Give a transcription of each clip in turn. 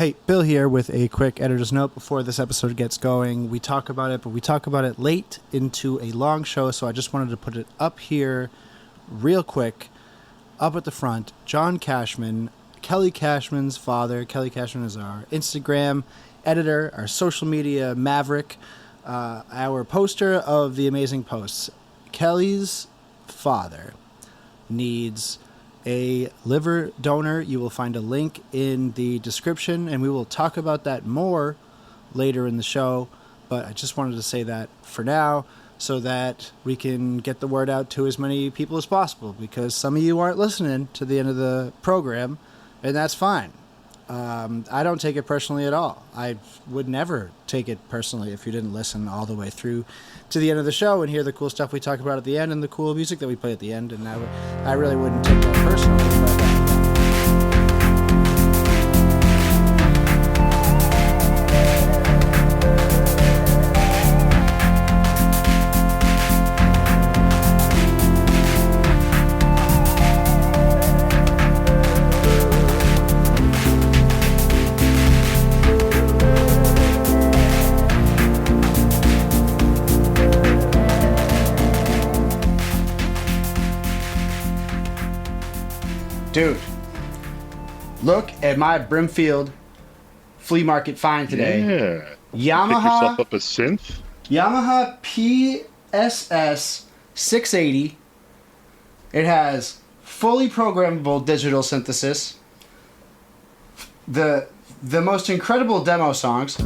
Hey, Bill here with a quick editor's note before this episode gets going. We talk about it, but we talk about it late into a long show, so I just wanted to put it up here real quick, up at the front. John Cashman, Kelly Cashman's father. Kelly Cashman is our Instagram editor, our social media maverick, our poster of the amazing posts. Kelly's father needs a liver donor. You will find a link in the description, and we will talk about that more later in the show. But I just wanted to say that for now so that we can get the word out to as many people as possible, because some of you aren't listening to the end of the program, and that's fine. I don't take it personally at all. I would never take it personally if you didn't listen all the way through to the end of the show and hear the cool stuff we talk about at the end and the cool music that we play at the end. And I really wouldn't take that personally. But dude, look at my Brimfield flea market find today. Yeah. Yamaha. Pick yourself up a synth. Yamaha PSS 680. It has fully programmable digital synthesis. The most incredible demo songs.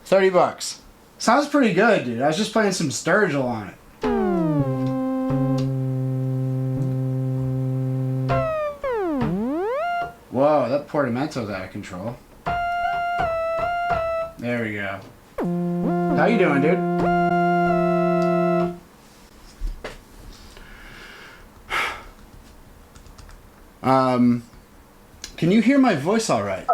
$30. Sounds pretty good, dude. I was just playing some Sturgill on it. Whoa, that portamento's out of control. There we go. How you doing, dude? Can you hear my voice all right?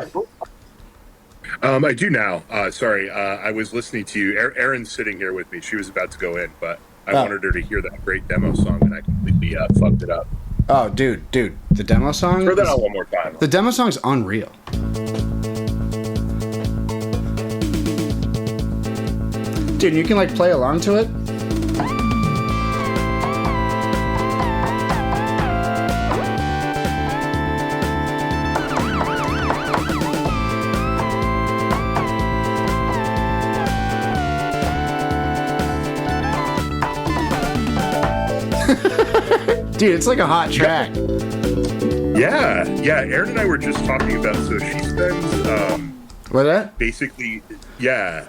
I do now. Sorry, I was listening to you. Erin's sitting here with me. She was about to go in, but I wanted her to hear that great demo song, and I completely fucked it up. Oh, dude, the demo song? Throw that out one more time. The demo song's unreal. Dude, you can, like, play along to it? Dude, it's like a hot track. Yeah. Erin and I were just talking about. So she spends. What that? Basically, yeah.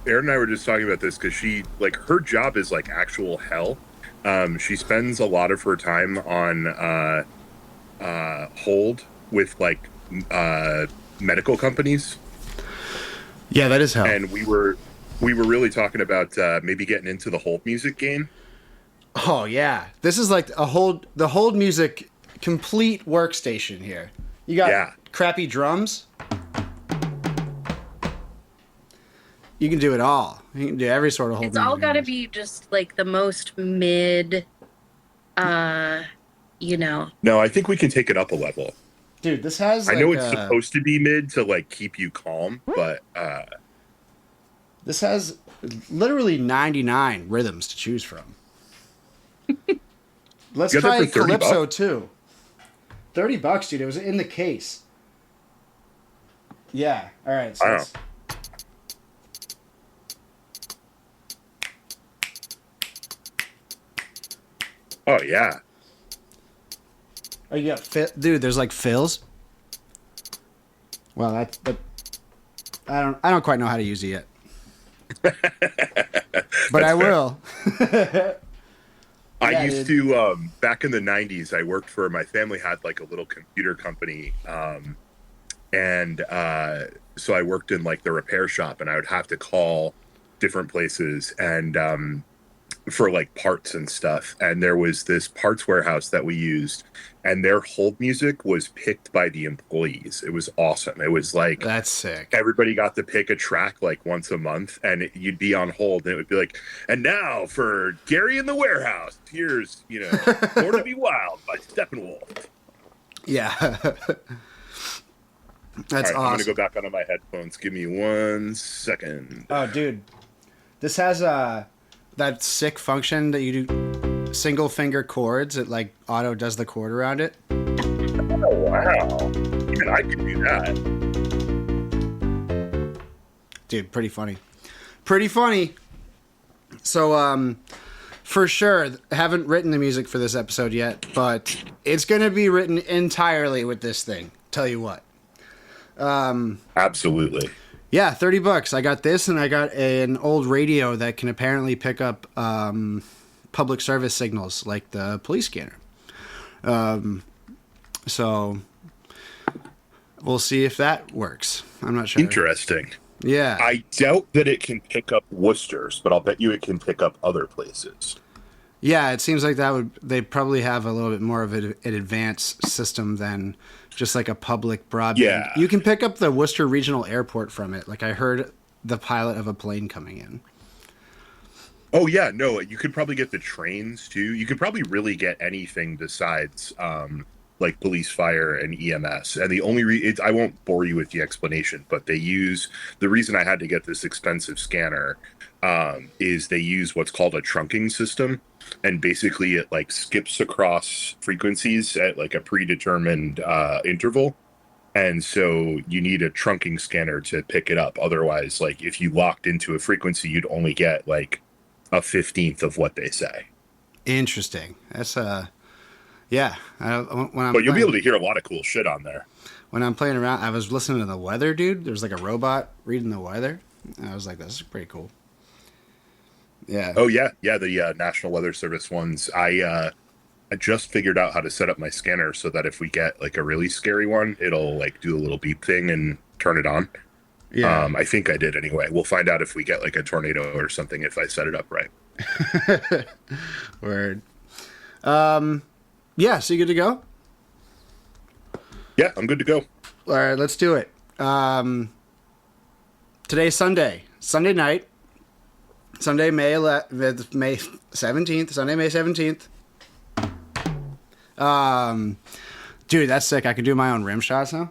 Erin and I were just talking about this because she, like, her job is like actual hell. She spends a lot of her time on hold with like medical companies. Yeah, that is hell. And we were really talking about maybe getting into the hold music game. Oh yeah, this is like the hold music complete workstation here. You got crappy drums. You can do it all. You can do every sort of hold. It's all got to be just like the most mid, No, I think we can take it up a level. Dude, this has. I know it's supposed to be mid to like keep you calm, but this has literally 99 rhythms to choose from. Let's try Calypso too. $30, dude. It was in the case. Yeah. All right. So oh yeah. Oh, you got dude. There's like fills. Well, I don't quite know how to use it yet. But I will. I used to, back in the 90s, I worked for, my family had like a little computer company. And so I worked in like the repair shop, and I would have to call different places and for like parts and stuff. And there was this parts warehouse that we used, and their hold music was picked by the employees. It was awesome. It was like, that's sick. Everybody got to pick a track like once a month, and you'd be on hold, and it would be like, and now for Gary in the warehouse, here's, Born to Be Wild by Steppenwolf. Yeah. That's All right, I'm gonna go awesome. back onto my headphones. Give me 1 second. Oh, dude, this has that sick function that you do single finger chords. It like auto does the chord around it. Oh wow! Even I could do that. Dude, pretty funny. Pretty funny. So, for sure, haven't written the music for this episode yet, but it's going to be written entirely with this thing. Tell you what. Absolutely. Yeah, $30. I got this, and I got an old radio that can apparently pick up public service signals, like the police scanner. So, we'll see if that works. I'm not sure. Interesting. Yeah. I doubt that it can pick up Worcester's, but I'll bet you it can pick up other places. Yeah, it seems like they probably have a little bit more of an advanced system than just like a public broadband. Yeah. You can pick up the Worcester Regional Airport from it. Like I heard the pilot of a plane coming in. Oh yeah, no, you could probably get the trains too. You could probably really get anything besides like police, fire, and EMS. And the only I won't bore you with the explanation, but the reason I had to get this expensive scanner is they use what's called a trunking system, and basically it like skips across frequencies at like a predetermined interval. And so you need a trunking scanner to pick it up. Otherwise, like if you locked into a frequency, you'd only get like a 15th of what they say. Interesting. That's yeah. But you'll be able to hear a lot of cool shit on there. When I'm playing around, I was listening to the weather, dude. There's like a robot reading the weather. And I was like, this is pretty cool. Yeah. Oh yeah, the National Weather Service ones. I just figured out how to set up my scanner so that if we get like a really scary one, it'll like do a little beep thing and turn it on. Yeah. I think I did anyway. We'll find out if we get like a tornado or something if I set it up right. Word. Yeah, so you good to go? Yeah, I'm good to go. All right, let's do it. Today's Sunday. Sunday night. Sunday, May 17th. Sunday, May 17th. Dude, that's sick. I can do my own rim shots now.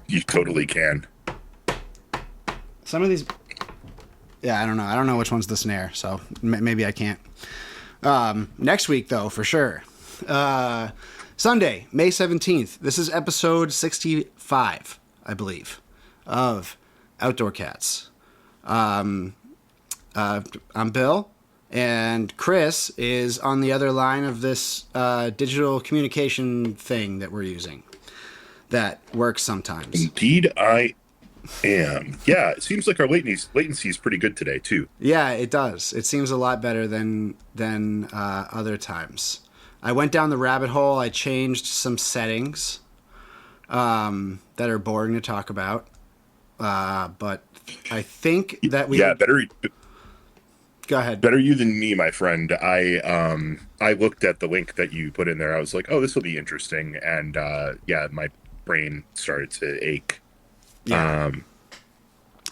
You totally can. Some of these... Yeah, I don't know. I don't know which one's the snare, so maybe I can't. Next week, though, for sure. Sunday, May 17th. This is episode 65, I believe, of Outdoor Cats. I'm Bill, and Chris is on the other line of this digital communication thing that we're using that works sometimes. Indeed, I am. Yeah, it seems like our latency is pretty good today, too. Yeah, it does. It seems a lot better than other times. I went down the rabbit hole. I changed some settings that are boring to talk about. But I think that we... Yeah, better... Go ahead. Better you than me, my friend. I looked at the link that you put in there. I was like, oh, this will be interesting. And yeah, my brain started to ache. Yeah.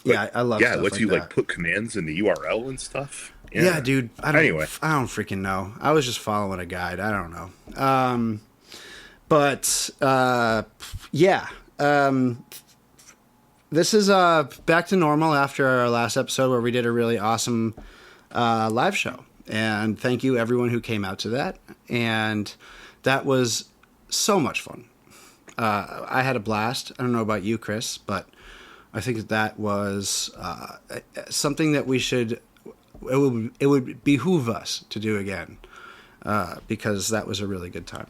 Yeah, I love yeah, stuff it lets like you that. like put commands in the URL and stuff. Yeah, dude. I don't freaking know. I was just following a guide. I don't know. Yeah. This is back to normal after our last episode where we did a really awesome live show. And thank you everyone who came out to that. And that was so much fun. I had a blast. I don't know about you, Chris, but I think that was something that we should... It would behoove us to do again because that was a really good time.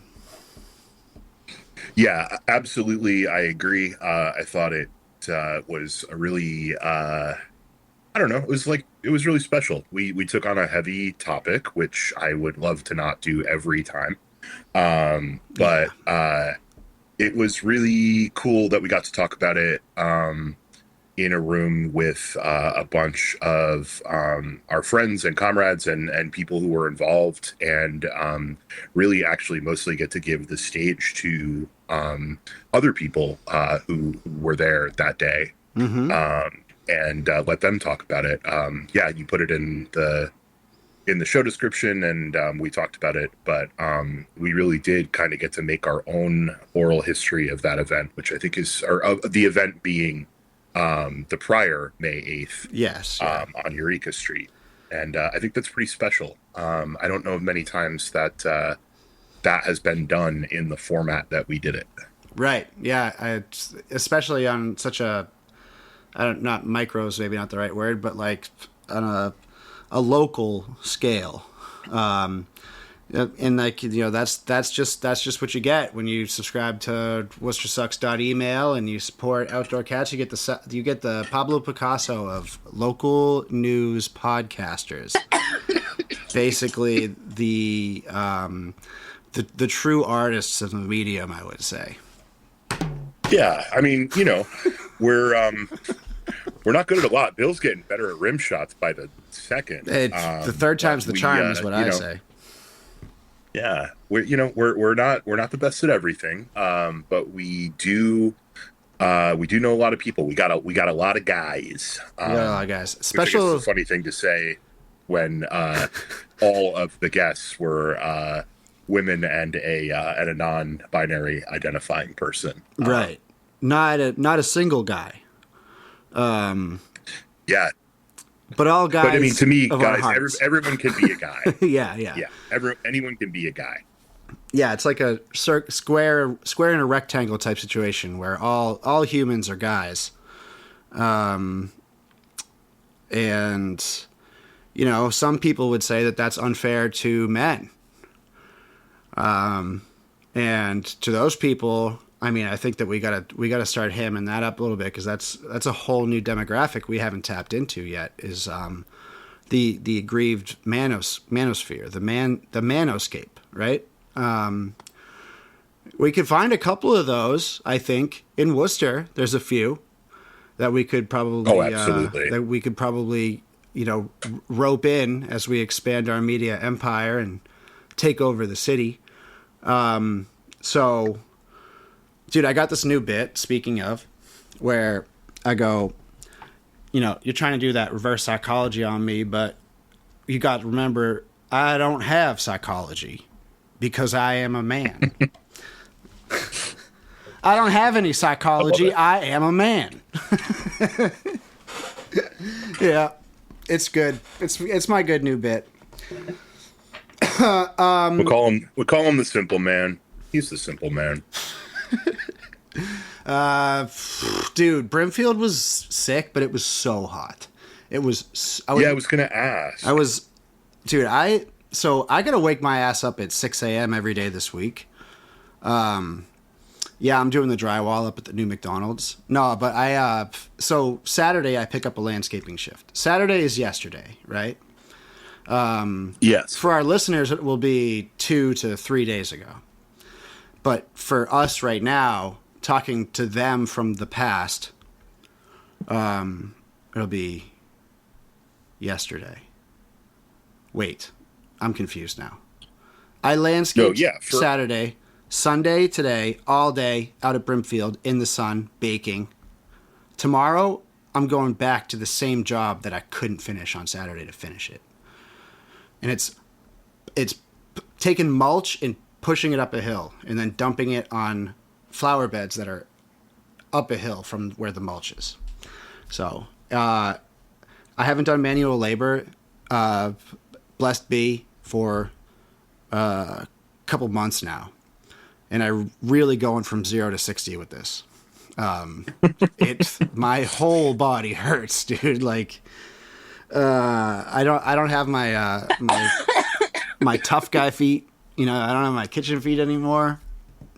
Yeah, absolutely. I agree. I thought it was a really, I don't know. It was really special. We took on a heavy topic, which I would love to not do every time. But it was really cool that we got to talk about it in a room with a bunch of our friends and comrades and people who were involved, and really actually mostly get to give the stage to other people who were there that day. And let them talk about it. Yeah, you put it in the in the show description, and we talked about it, but we really did kind of get to make our own oral history of that event, which I think is, or of the event being the prior May 8th. Yes. Yeah. On Eureka Street. And I think that's pretty special. I don't know of many times that that has been done in the format that we did it. Right. Yeah. Especially on such a, not micros, maybe not the right word, but like on a local scale. And like, that's just what you get when you subscribe to WorcesterSucks.email and you support Outdoor Cats. You get the Pablo Picasso of local news podcasters. Basically the true artists of the medium, I would say. Yeah, I mean, we're not good at a lot. Bill's getting better at rim shots by the second. The third time's the charm, is what I say. Yeah, we're not the best at everything, but we do know a lot of people. We got a lot of guys. Special. It's a funny thing to say when all of the guests were women and a non-binary identifying person. Right. Not a single guy. Yeah. But all guys. But I mean, to me, guys, everyone can be a guy. Yeah. Anyone can be a guy. Yeah, it's like a square in a rectangle type situation where all humans are guys. And some people would say that that's unfair to men. And to those people, I mean, I think that we gotta start hamming that up a little bit, because that's a whole new demographic we haven't tapped into yet. Is the aggrieved manosphere, the manoscape, right? We could find a couple of those, I think, in Worcester. There's a few that we could probably rope in as we expand our media empire and take over the city. So, dude, I got this new bit, speaking of, where I go, you're trying to do that reverse psychology on me, but you got to remember, I don't have psychology because I am a man. I don't have any psychology. I am a man. Yeah, it's good. It's my good new bit. We'll call him the simple man. He's the simple man. Dude, Brimfield was sick, but it was so hot. I was gonna ask. So I gotta wake my ass up at 6 a.m. every day this week. Yeah, I'm doing the drywall up at the new McDonald's. No, but so Saturday I pick up a landscaping shift. Saturday is yesterday, right? Yes. For our listeners, it will be 2 to 3 days ago. But for us right now, talking to them from the past, it'll be yesterday. Wait, I'm confused now. I landscaped Saturday, Sunday today, all day out at Brimfield in the sun, baking. Tomorrow, I'm going back to the same job that I couldn't finish on Saturday to finish it. And it's taking mulch and pushing it up a hill and then dumping it on flower beds that are up a hill from where the mulch is. So I haven't done manual labor, blessed be, for a couple months now. And I'm really going from 0 to 60 with this. My whole body hurts, dude. Like, I don't have my my tough guy feet. I don't have my kitchen feet anymore.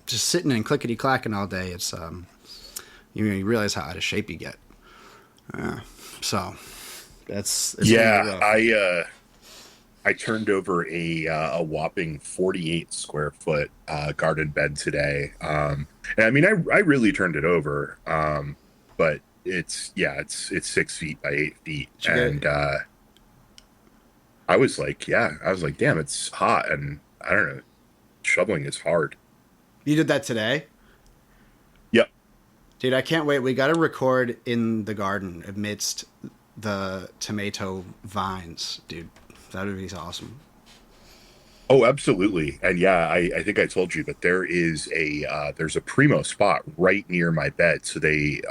Just sitting and clickety clacking all day. It's you realize how out of shape you get. So it's I turned over a whopping 48 square foot garden bed today. And I mean, I really turned it over. But it's 6 feet by 8 feet. And I was like, damn, it's hot. And I don't know, shoveling is hard. You did that today? Yep. Dude, I can't wait. We got to record in the garden amidst the tomato vines, dude. That would be awesome. Oh, absolutely. And yeah, I think I told you, but there's a primo spot right near my bed. So they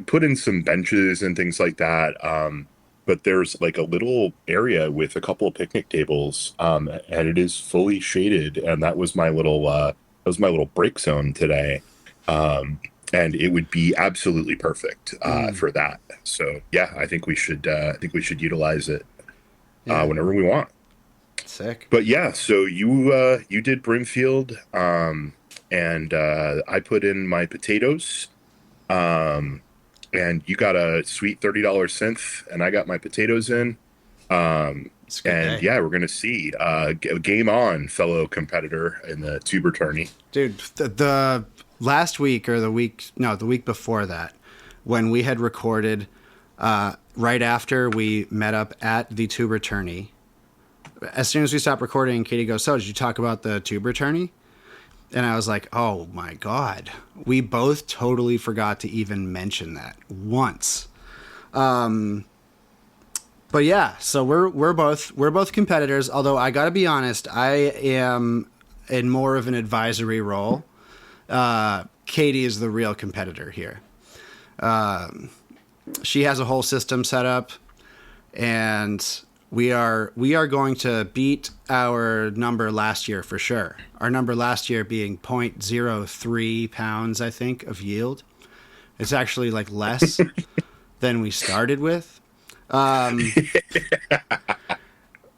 put in some benches and things like that. But there's like a little area with a couple of picnic tables, and it is fully shaded. And that was my little break zone today. And it would be absolutely perfect for that. So yeah, I think we should utilize it Yeah. whenever we want. Sick. But yeah, so you did Brimfield, and I put in my potatoes, um, and you got a sweet $30 synth, and I got my potatoes in. It's a good And day. yeah, we're gonna see. Game on, fellow competitor in the tuber tourney. Dude, the last week or the week before that, when we had recorded, right after we met up at the tuber tourney, as soon as we stopped recording, Katie goes, "So, did you talk about the tuber tourney?" And I was like, "Oh my God." We both totally forgot to even mention that once. But yeah, so we're both competitors, although I got to be honest, I am in more of an advisory role. Katie is the real competitor here. She has a whole system set up, and we are going to beat our number last year for sure. Our number last year being 0.03 pounds, I think, of yield. It's actually like less than we started with.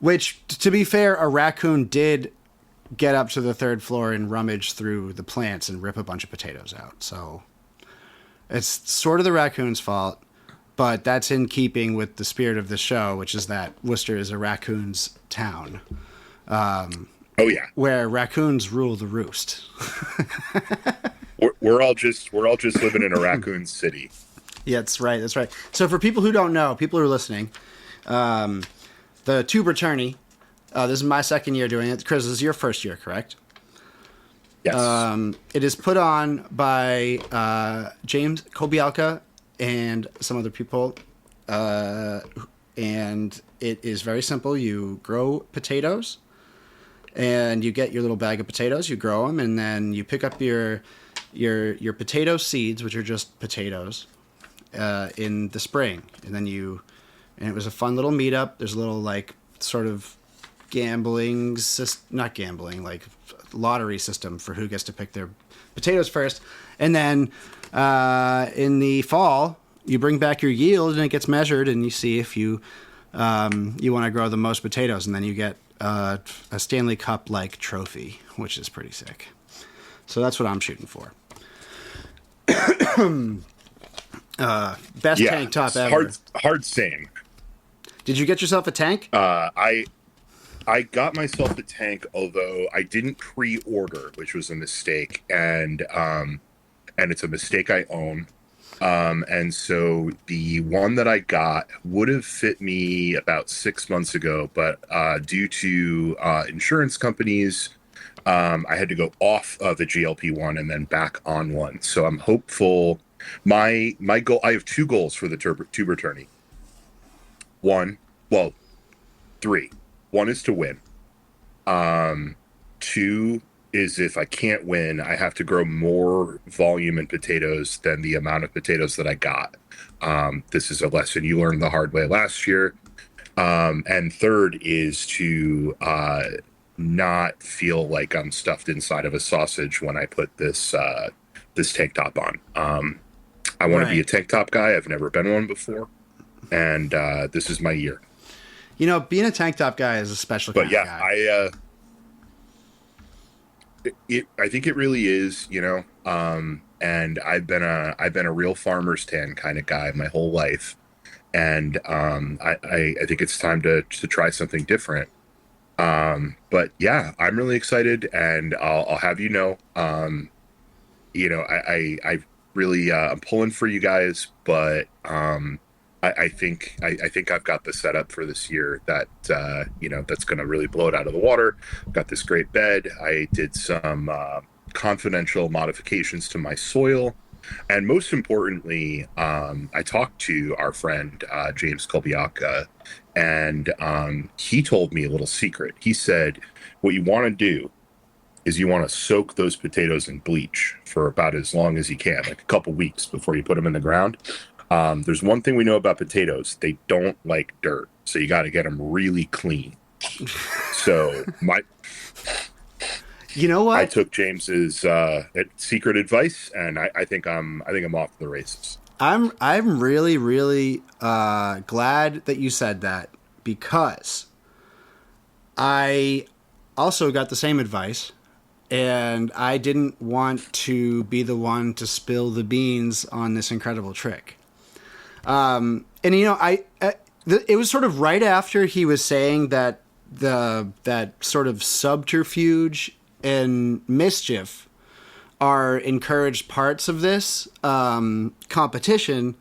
Which, to be fair, a raccoon did get up to the third floor and rummage through the plants and rip a bunch of potatoes out. So it's sort of the raccoon's fault, but that's in keeping with the spirit of the show, which is that Worcester is a raccoon's town, Oh yeah, where raccoons rule the roost. we're all just living in a raccoon city. Yeah, that's right. That's right. So for people who don't know, people who are listening, the tuber tourney, this is my second year doing it. Chris, this is your first year, correct? Yes. It is put on by James Kobialka and some other people. And it is very simple. You grow potatoes, and you get your little bag of potatoes. You grow them, and then you pick up your potato seeds, which are just potatoes, in the spring. And it was a fun little meetup. There's a little like sort of not gambling, like lottery system for who gets to pick their potatoes first. And then in the fall, you bring back your yield and it gets measured, and you see if you want to grow the most potatoes, and then you get a Stanley Cup like trophy, which is pretty sick. So that's what I'm shooting for. Best tank top ever. Hard same. Did you get yourself a tank? I got myself a tank, although I didn't pre-order, which was a mistake, and it's a mistake I own. And so the one that I got would have fit me about 6 months ago, but due to insurance companies, I had to go off of the GLP-1 and then back on one. So I'm hopeful. My goal. I have two goals for the tuber tourney. Three. One is to win. Two is if I can't win, I have to grow more volume in potatoes than the amount of potatoes that I got. This is a lesson you learned the hard way last year. And third is to not feel like I'm stuffed inside of a sausage when I put this tank top on. I want to be a tank top guy. I've never been one before, and this is my year. You know, being a tank top guy is a special kind of guy. I think it really is, and I've been a real farmer's tan kind of guy my whole life, and I think it's time to try something different. But yeah, I'm really excited, and I'll have I really I'm pulling for you guys, but I think I've got the setup for this year that that's going to really blow it out of the water. I've got this great bed. I did some confidential modifications to my soil, And most importantly, I talked to our friend James Kolbiaka, and he told me a little secret. He said, "What you want to do is you want to soak those potatoes in bleach for about as long as you can, like a couple weeks before you put them in the ground." There's one thing we know about potatoes: they don't like dirt, so you got to get them really clean. So You know what? I took James's secret advice, and I think I'm off to the races. I'm really really glad that you said that, because I also got the same advice, and I didn't want to be the one to spill the beans on this incredible trick. And you know, it was sort of right after he was saying that that sort of subterfuge and mischief are encouraged parts of this competition,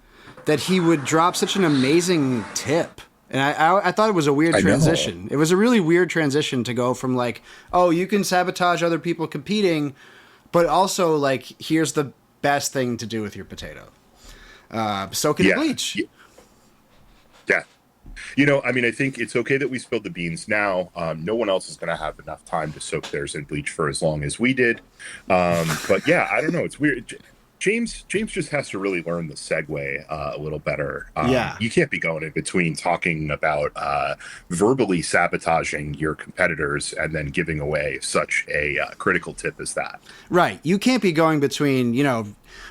that he would drop such an amazing tip. And I thought it was a weird transition. It was a really weird transition to go from like, oh, you can sabotage other people competing, but also like, here's the best thing to do with your potato. Soak it in bleach. Yeah. You know, I mean, I think it's okay that we spilled the beans now. No one else is going to have enough time to soak theirs in bleach for as long as we did. But yeah, I don't know. It's weird. James just has to really learn the segue a little better. You can't be going in between talking about verbally sabotaging your competitors and then giving away such a critical tip as that. Right. You can't be going between, you know,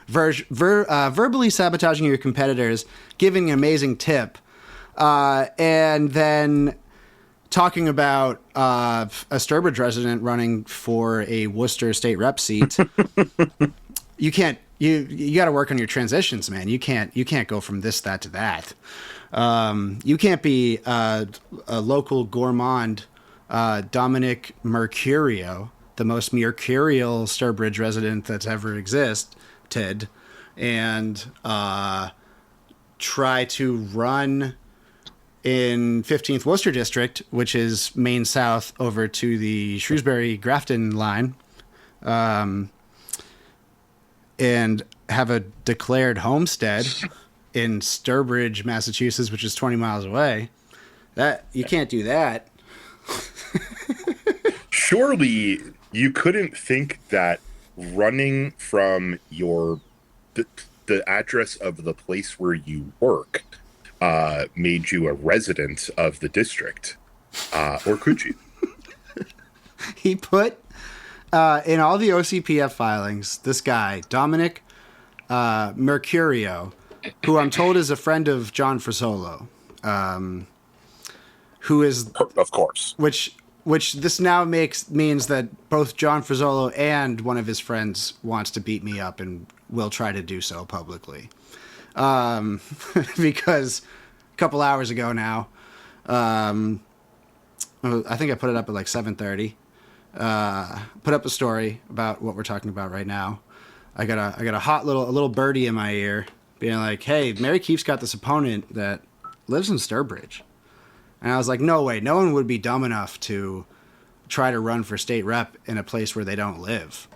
verbally sabotaging your competitors, giving an amazing tip, and then talking about a Sturbridge resident running for a Worcester state rep seat. You can't. You got to work on your transitions, man. You can't go from this, that to that. You can't be a local gourmand, Dominic Mercurio, the most mercurial Sturbridge resident that's ever existed, and try to run in 15th Worcester District, which is Main South over to the Shrewsbury-Grafton line, and have a declared homestead in Sturbridge, Massachusetts, which is 20 miles away. That you can't do that. Surely you couldn't think that running from the address of the place where you work made you a resident of the district, or could you? He put in all the OCPF filings, this guy, Dominic Mercurio, who I'm told is a friend of John Frisolo, who is, of course, which this now means that both John Frisolo and one of his friends wants to beat me up and will try to do so publicly, because a couple hours ago now, I think I put it up at like 7:30. Put up a story about what we're talking about right now. I got a little birdie in my ear being like, "Hey, Mary Keefe's got this opponent that lives in Sturbridge," and I was like, "No way, no one would be dumb enough to try to run for state rep in a place where they don't live."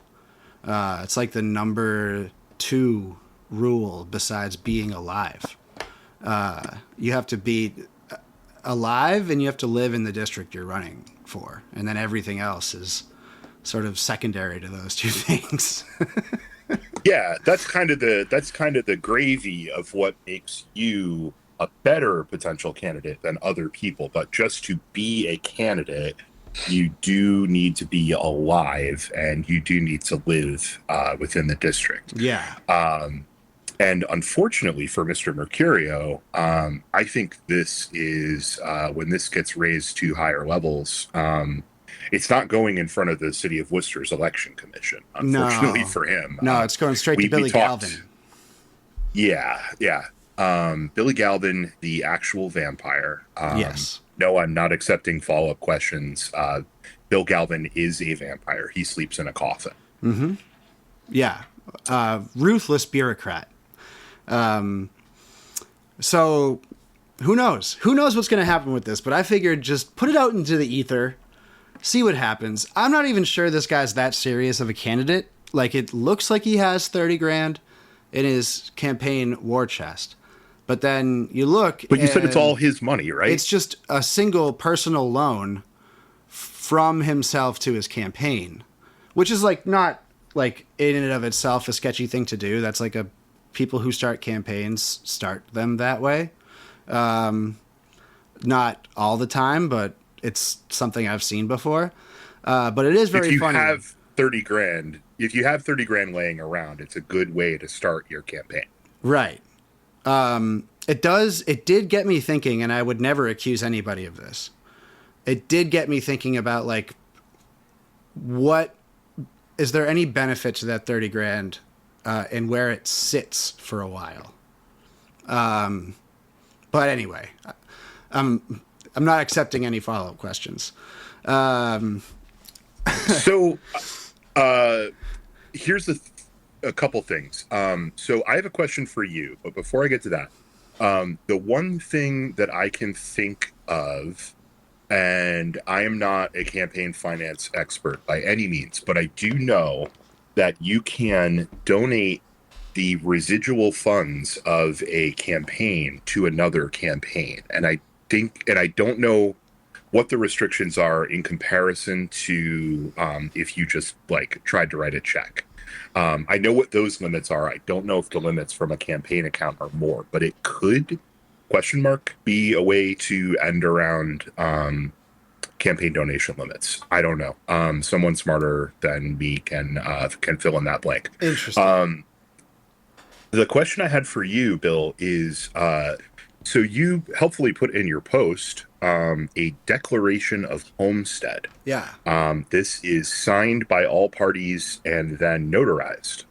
It's like the number 2 rule besides being alive. You have to be alive and you have to live in the district you're running for, and then everything else is sort of secondary to those two things. Yeah, that's kind of the gravy of what makes you a better potential candidate than other people. But just to be a candidate, you do need to be alive and you do need to live within the district. Yeah. And unfortunately for Mr. Mercurio, I think this is when this gets raised to higher levels, it's not going in front of the city of Worcester's election commission, unfortunately for him. No, it's going straight to Billy Galvin. Yeah. Billy Galvin, the actual vampire. Yes. No, I'm not accepting follow-up questions. Bill Galvin is a vampire. He sleeps in a coffin. Mm-hmm. Yeah. Ruthless bureaucrat. So who knows? Who knows what's going to happen with this? But I figured just put it out into the ether, see what happens. I'm not even sure this guy's that serious of a candidate. Like, it looks like he has 30 grand in his campaign war chest. But then you look, But you said it's and all his money, right? it's just a single personal loan from himself to his campaign, which is like not like in and of itself a sketchy thing to do. That's like a people who start campaigns start them that way. Not all the time, but it's something I've seen before. But it is very if you funny. have 30 grand, if you have 30 grand laying around, it's a good way to start your campaign. Right. It did get me thinking, and I would never accuse anybody of this. It did get me thinking about, like, what is there any benefit to that 30 grand and where it sits for a while? But anyway, I'm not accepting any follow-up questions. So here's a couple things. So I have a question for you, but before I get to that, the one thing that I can think of, and I am not a campaign finance expert by any means, but I do know that you can donate the residual funds of a campaign to another campaign. And I don't know what the restrictions are in comparison to if you just like tried to write a check. I know what those limits are. I don't know if the limits from a campaign account are more, but it could be a way to end around campaign donation limits. I don't know. Someone smarter than me can fill in that blank. Interesting. The question I had for you, Bill, is so you helpfully put in your post a declaration of homestead. Yeah. This is signed by all parties and then notarized.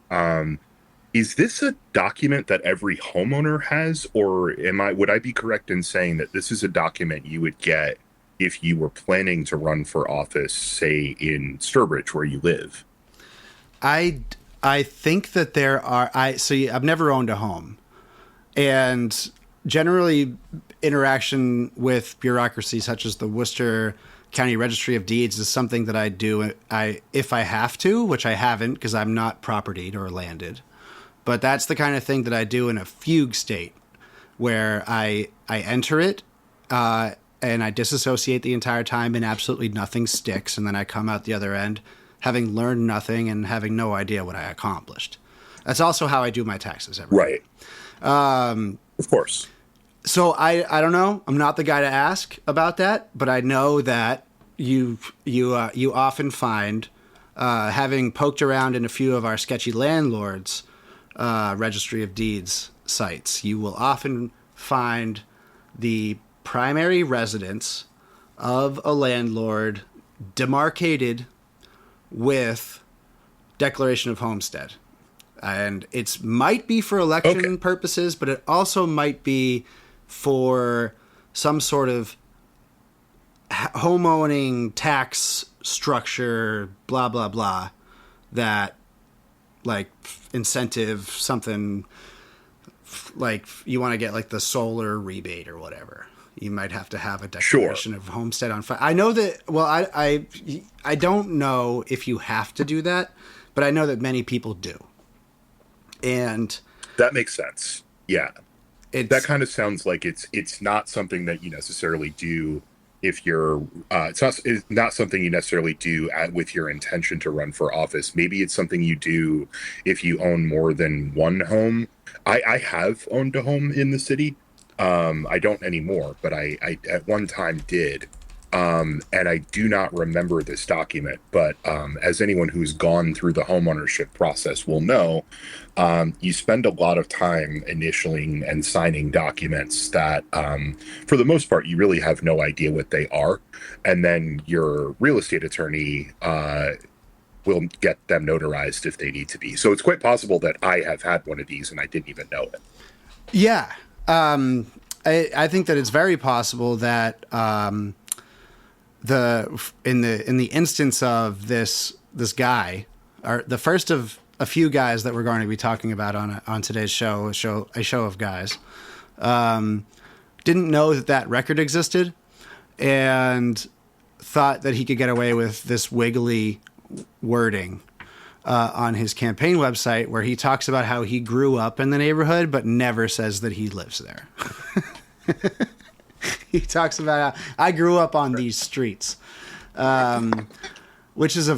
Is this a document that every homeowner has, or would I be correct in saying that this is a document you would get if you were planning to run for office, say in Sturbridge, where you live? I think that there are. I've never owned a home, and generally interaction with bureaucracy such as the Worcester County Registry of Deeds is something that I do if I have to, which I haven't because I'm not propertied or landed. But that's the kind of thing that I do in a fugue state where I enter it and I disassociate the entire time and absolutely nothing sticks. And then I come out the other end having learned nothing and having no idea what I accomplished. That's also how I do my taxes every Right. Of course. So I don't know. I'm not the guy to ask about that, but I know that you often find, having poked around in a few of our sketchy landlords registry of deeds sites, you will often find the primary residence of a landlord demarcated with declaration of homestead. And it might be for election purposes, but it also might be for some sort of homeowning tax structure, blah, blah, blah, that like incentive something like you want to get like the solar rebate or whatever. You might have to have a declaration of homestead on file. I know that, well, I don't know if you have to do that, but I know that many people do. And that makes sense. Yeah. That kind of sounds like it's not something that you necessarily do if you're it's not something you necessarily do with your intention to run for office. Maybe it's something you do if you own more than one home. I have owned a home in the city. I don't anymore, but I at one time did. And I do not remember this document, but as anyone who's gone through the homeownership process will know, you spend a lot of time initialing and signing documents that, for the most part, you really have no idea what they are. And then your real estate attorney will get them notarized if they need to be. So it's quite possible that I have had one of these and I didn't even know it. Yeah. I think that it's very possible that in the instance of this guy, or the first of a few guys that we're going to be talking about on today's show, a show of guys, didn't know that record existed and thought that he could get away with this wiggly wording on his campaign website where he talks about how he grew up in the neighborhood, but never says that he lives there. He talks about how I grew up on these streets, which is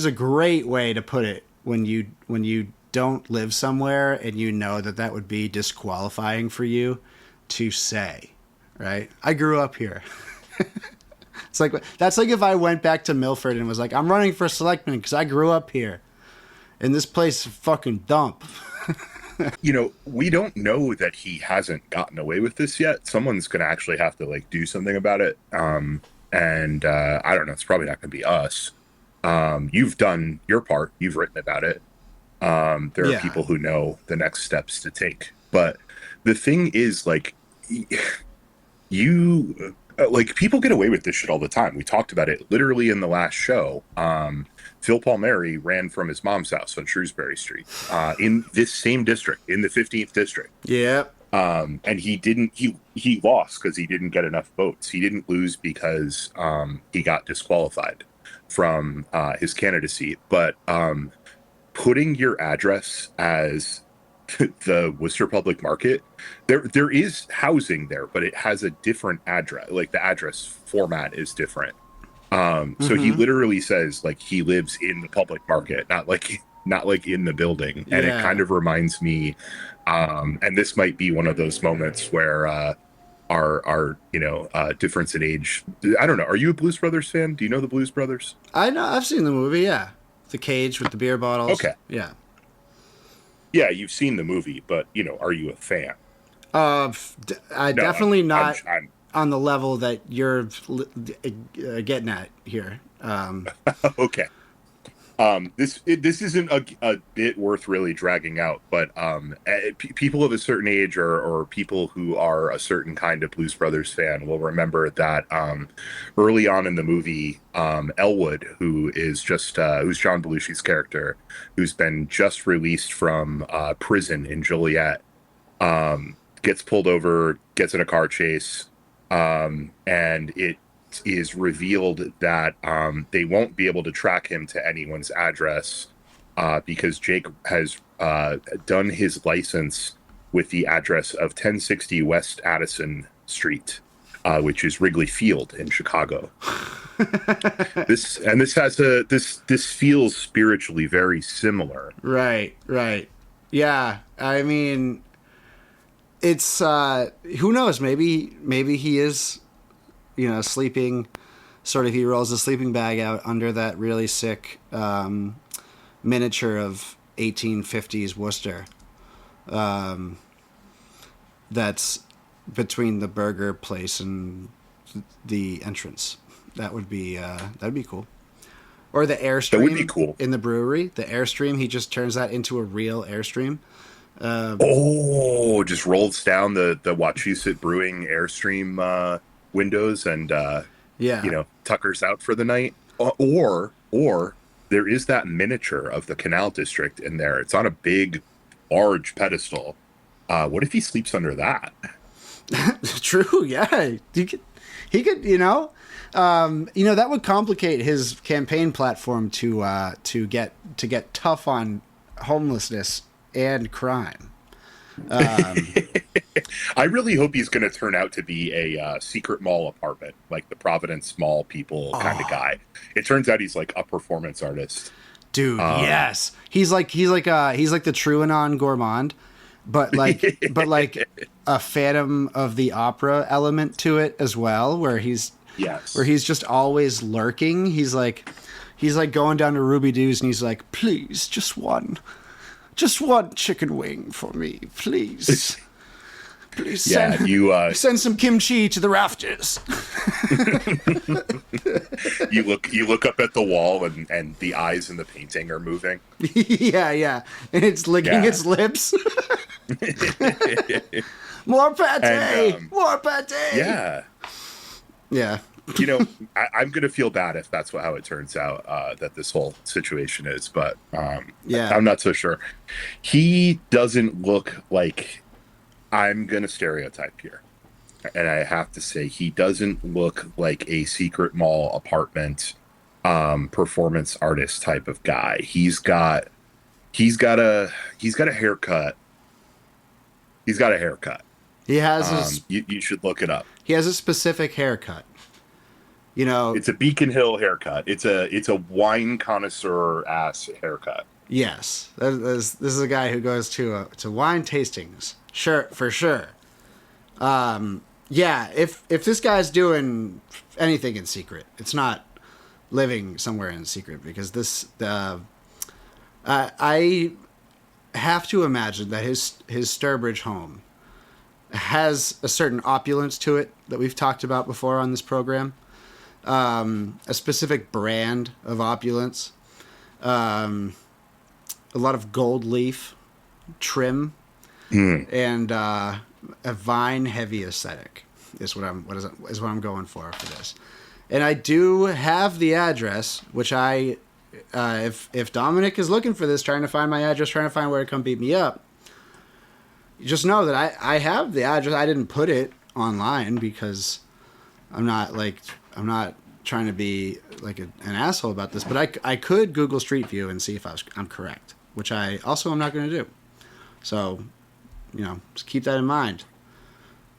a great way to put it when you don't live somewhere and you know that would be disqualifying for you to say, right? I grew up here. It's like that's like if I went back to Milford and was like, I'm running for selectman because I grew up here, and this place is fucking dump. We don't know that he hasn't gotten away with this yet. Someone's going to actually have to like do something about it. And I don't know. It's probably not going to be us. You've done your part. You've written about it. There are people who know the next steps to take. But the thing is, like, people get away with this shit all the time. We talked about it literally in the last show. Phil Palmieri ran from his mom's house on Shrewsbury Street in this same district, in the 15th district. Yeah. And he lost because he didn't get enough votes. He didn't lose because he got disqualified from his candidacy. But putting your address as the Worcester Public Market, there is housing there, but it has a different address. Like the address format is different. So he literally says like he lives in the public market, not like in the building. And it kind of reminds me, and this might be one of those moments where our difference in age. I don't know. Are you a Blues Brothers fan? Do you know the Blues Brothers? I know. I've seen the movie. Yeah, the cage with the beer bottles. Okay. Yeah. Yeah, you've seen the movie, but are you a fan? Definitely not I'm on the level that you're getting at here. Okay. This isn't a bit worth really dragging out, but people of a certain age or people who are a certain kind of Blues Brothers fan will remember that early on in the movie, Elwood, who's John Belushi's character, who's been just released from prison in Joliet, gets pulled over, gets in a car chase, and it is revealed that they won't be able to track him to anyone's address because Jake has done his license with the address of 1060 West Addison Street, which is Wrigley Field in Chicago. This feels spiritually very similar. Right. Yeah, I mean, it's who knows? Maybe he is. Sleeping, sort of, he rolls a sleeping bag out under that really sick miniature of 1850s Worcester. That's between the burger place and the entrance. That'd be cool. Or the Airstream. That would be cool. In the brewery, the Airstream, he just turns that into a real Airstream. Just rolls down the Wachusett Brewing Airstream windows and tuckers out for the night, or there is that miniature of the Canal District in there. It's on a big large pedestal. What if he sleeps under that? True. Yeah, he could that would complicate his campaign platform to get tough on homelessness and crime. I really hope he's going to turn out to be a secret mall apartment, like the Providence Mall people kind of guy. It turns out he's like a performance artist. Dude, yes. He's like the Truanon Gourmand, but like a Phantom of the Opera element to it as well, where he's just always lurking. He's like going down to Ruby Doo's and he's like, please, just one chicken wing for me, please. Please send some kimchi to the rafters. You look up at the wall and the eyes in the painting are moving. Yeah. And it's licking its lips. More pate! More pate! Yeah. Yeah. I'm going to feel bad if that's how it turns out that this whole situation is, but I'm not so sure. He doesn't look like, I'm going to stereotype here, and I have to say he doesn't look like a secret mall apartment performance artist type of guy. He's got he's got a haircut. He's got a haircut. He has his, You should look it up. he has a specific haircut. You know, It's a Beacon Hill haircut. It's a wine connoisseur ass haircut. yes, this is a guy who goes to wine tastings. Sure, for sure. Yeah, if this guy's doing anything in secret, it's not living somewhere in secret because I have to imagine that his Sturbridge home has a certain opulence to it that we've talked about before on this program. A specific brand of opulence, a lot of gold leaf trim, and a vine heavy aesthetic is what I'm going for this. And I do have the address, which if Dominic is looking for this, trying to find my address, trying to find where to come beat me up, just know that I have the address. I didn't put it online because I'm not trying to be like an asshole about this, but I could Google Street View and see if I'm correct, which I also am not going to do. So, just keep that in mind.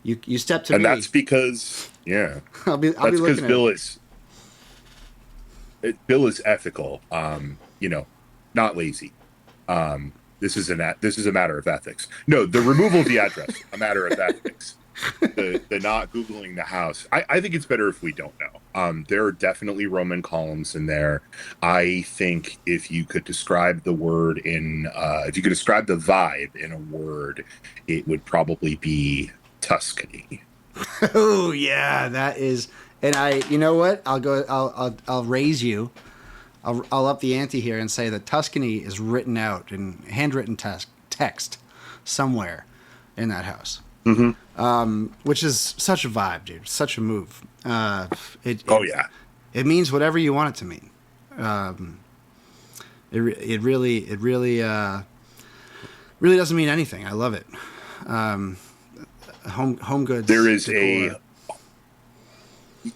You step to And me. that's because I'll be that's because looking at Bill is ethical, not lazy. This is a matter of ethics. No, the removal of the address, a matter of ethics. The not Googling the house. I think it's better if we don't know. There are definitely Roman columns in there. I think if you could describe the word if you could describe the vibe in a word, it would probably be Tuscany. Oh yeah, that is. And you know what? I'll raise you. I'll up the ante here and say that Tuscany is written out in handwritten text somewhere in that house. Mm-hmm. Which is such a vibe, dude. Such a move. It means whatever you want it to mean. It really doesn't mean anything. I love it. Home goods. There is decor.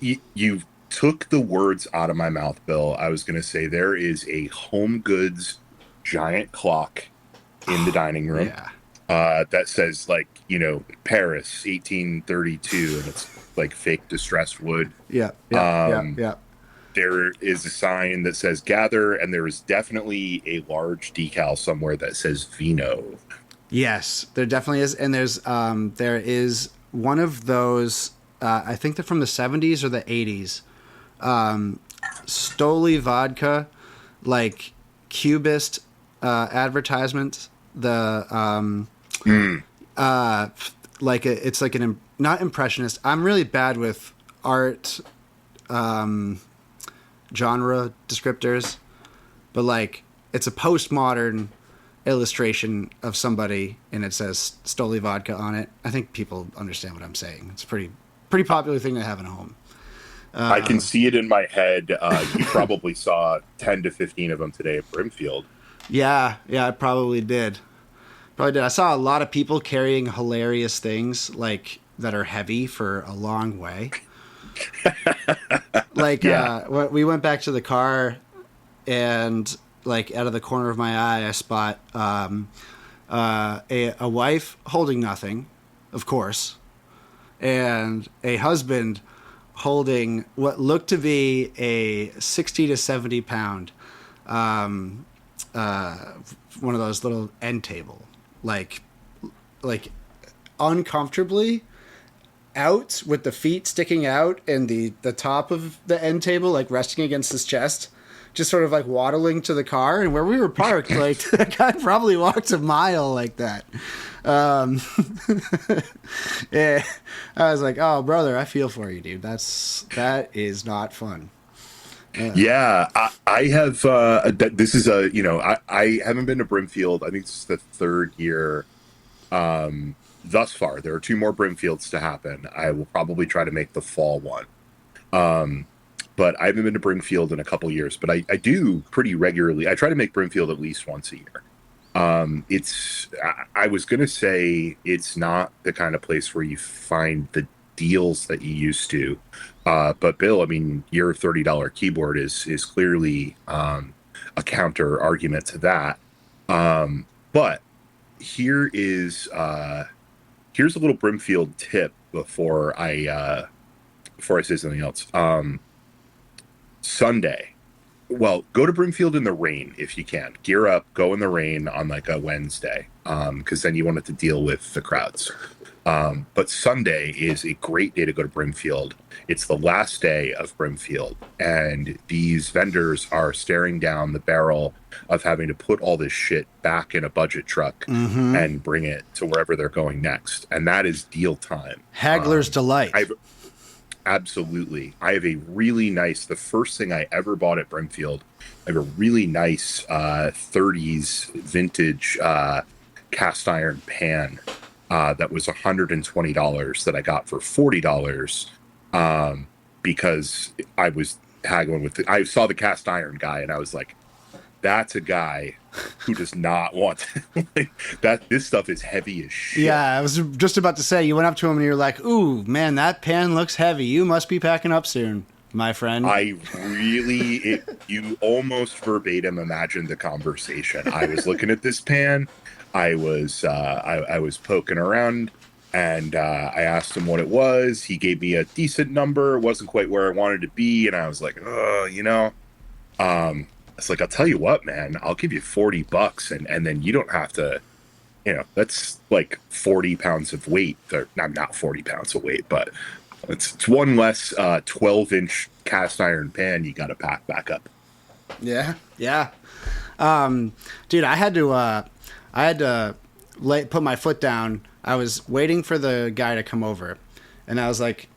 you took the words out of my mouth, Bill. I was going to say there is a home goods giant clock in the dining room. Yeah. That says Paris 1832, and it's like fake distressed wood. Yeah. There is a sign that says gather, and there is definitely a large decal somewhere that says vino. Yes, there definitely is, and there is one of those. I think they're from the 70s or the 80s. Stoli vodka, like cubist advertisements. It's like not impressionist. I'm really bad with art genre descriptors, but it's a postmodern illustration of somebody and it says Stoli vodka on it. I think people understand what I'm saying. It's a pretty popular thing to have in a home. I can see it in my head. You probably saw 10 to 15 of them today at Brimfield. Yeah, I probably did. I saw a lot of people carrying hilarious things that are heavy for a long way. We went back to the car and out of the corner of my eye, I spot a wife holding nothing, of course, and a husband holding what looked to be a 60 to 70 pound one of those little end table, like uncomfortably out with the feet sticking out and the top of the end table resting against his chest, just sort of waddling to the car. And where we were parked, the guy probably walked a mile like that. Yeah, I was like, oh brother, I feel for you, dude. That is not fun. Yeah, I have. This is I haven't been to Brimfield. I think this is the third year thus far. There are 2 more Brimfields to happen. I will probably try to make the fall one. But I haven't been to Brimfield in a couple years. But I do pretty regularly. I try to make Brimfield at least once a year. I was going to say it's not the kind of place where you find the deals that you used to. But Bill, I mean, your $30 keyboard is clearly a counter argument to that. But here is here's a little Brimfield tip before I say something else. Sunday. Well, go to Brimfield in the rain if you can. Gear up, go in the rain on like a Wednesday, because then you won't have to deal with the crowds. But Sunday is a great day to go to Brimfield. It's the last day of Brimfield, and these vendors are staring down the barrel of having to put all this shit back in a budget truck and bring it to wherever they're going next. And that is deal time. Haggler's Delight. Absolutely. I have a really nice, the first thing I ever bought at Brimfield, I have a really nice 30s vintage cast iron pan that was $120 that I got for $40 because I was haggling with I saw the cast iron guy and I was like, that's a guy who does not want that. This stuff is heavy as shit. Yeah, I was just about to say, you went up to him and you're like, ooh, man, that pan looks heavy. You must be packing up soon, my friend. You almost verbatim imagined the conversation. I was looking at this pan. I was poking around, and I asked him what it was. He gave me a decent number. It wasn't quite where I wanted to be, and I was like, it's like, I'll tell you what, man, I'll give you $40 and then you don't have to, that's like 40 pounds of weight. Or not 40 pounds of weight, but it's one less 12-inch cast iron pan you got to pack back up. Yeah. Yeah. Dude, I had to put my foot down. I was waiting for the guy to come over, and I was like,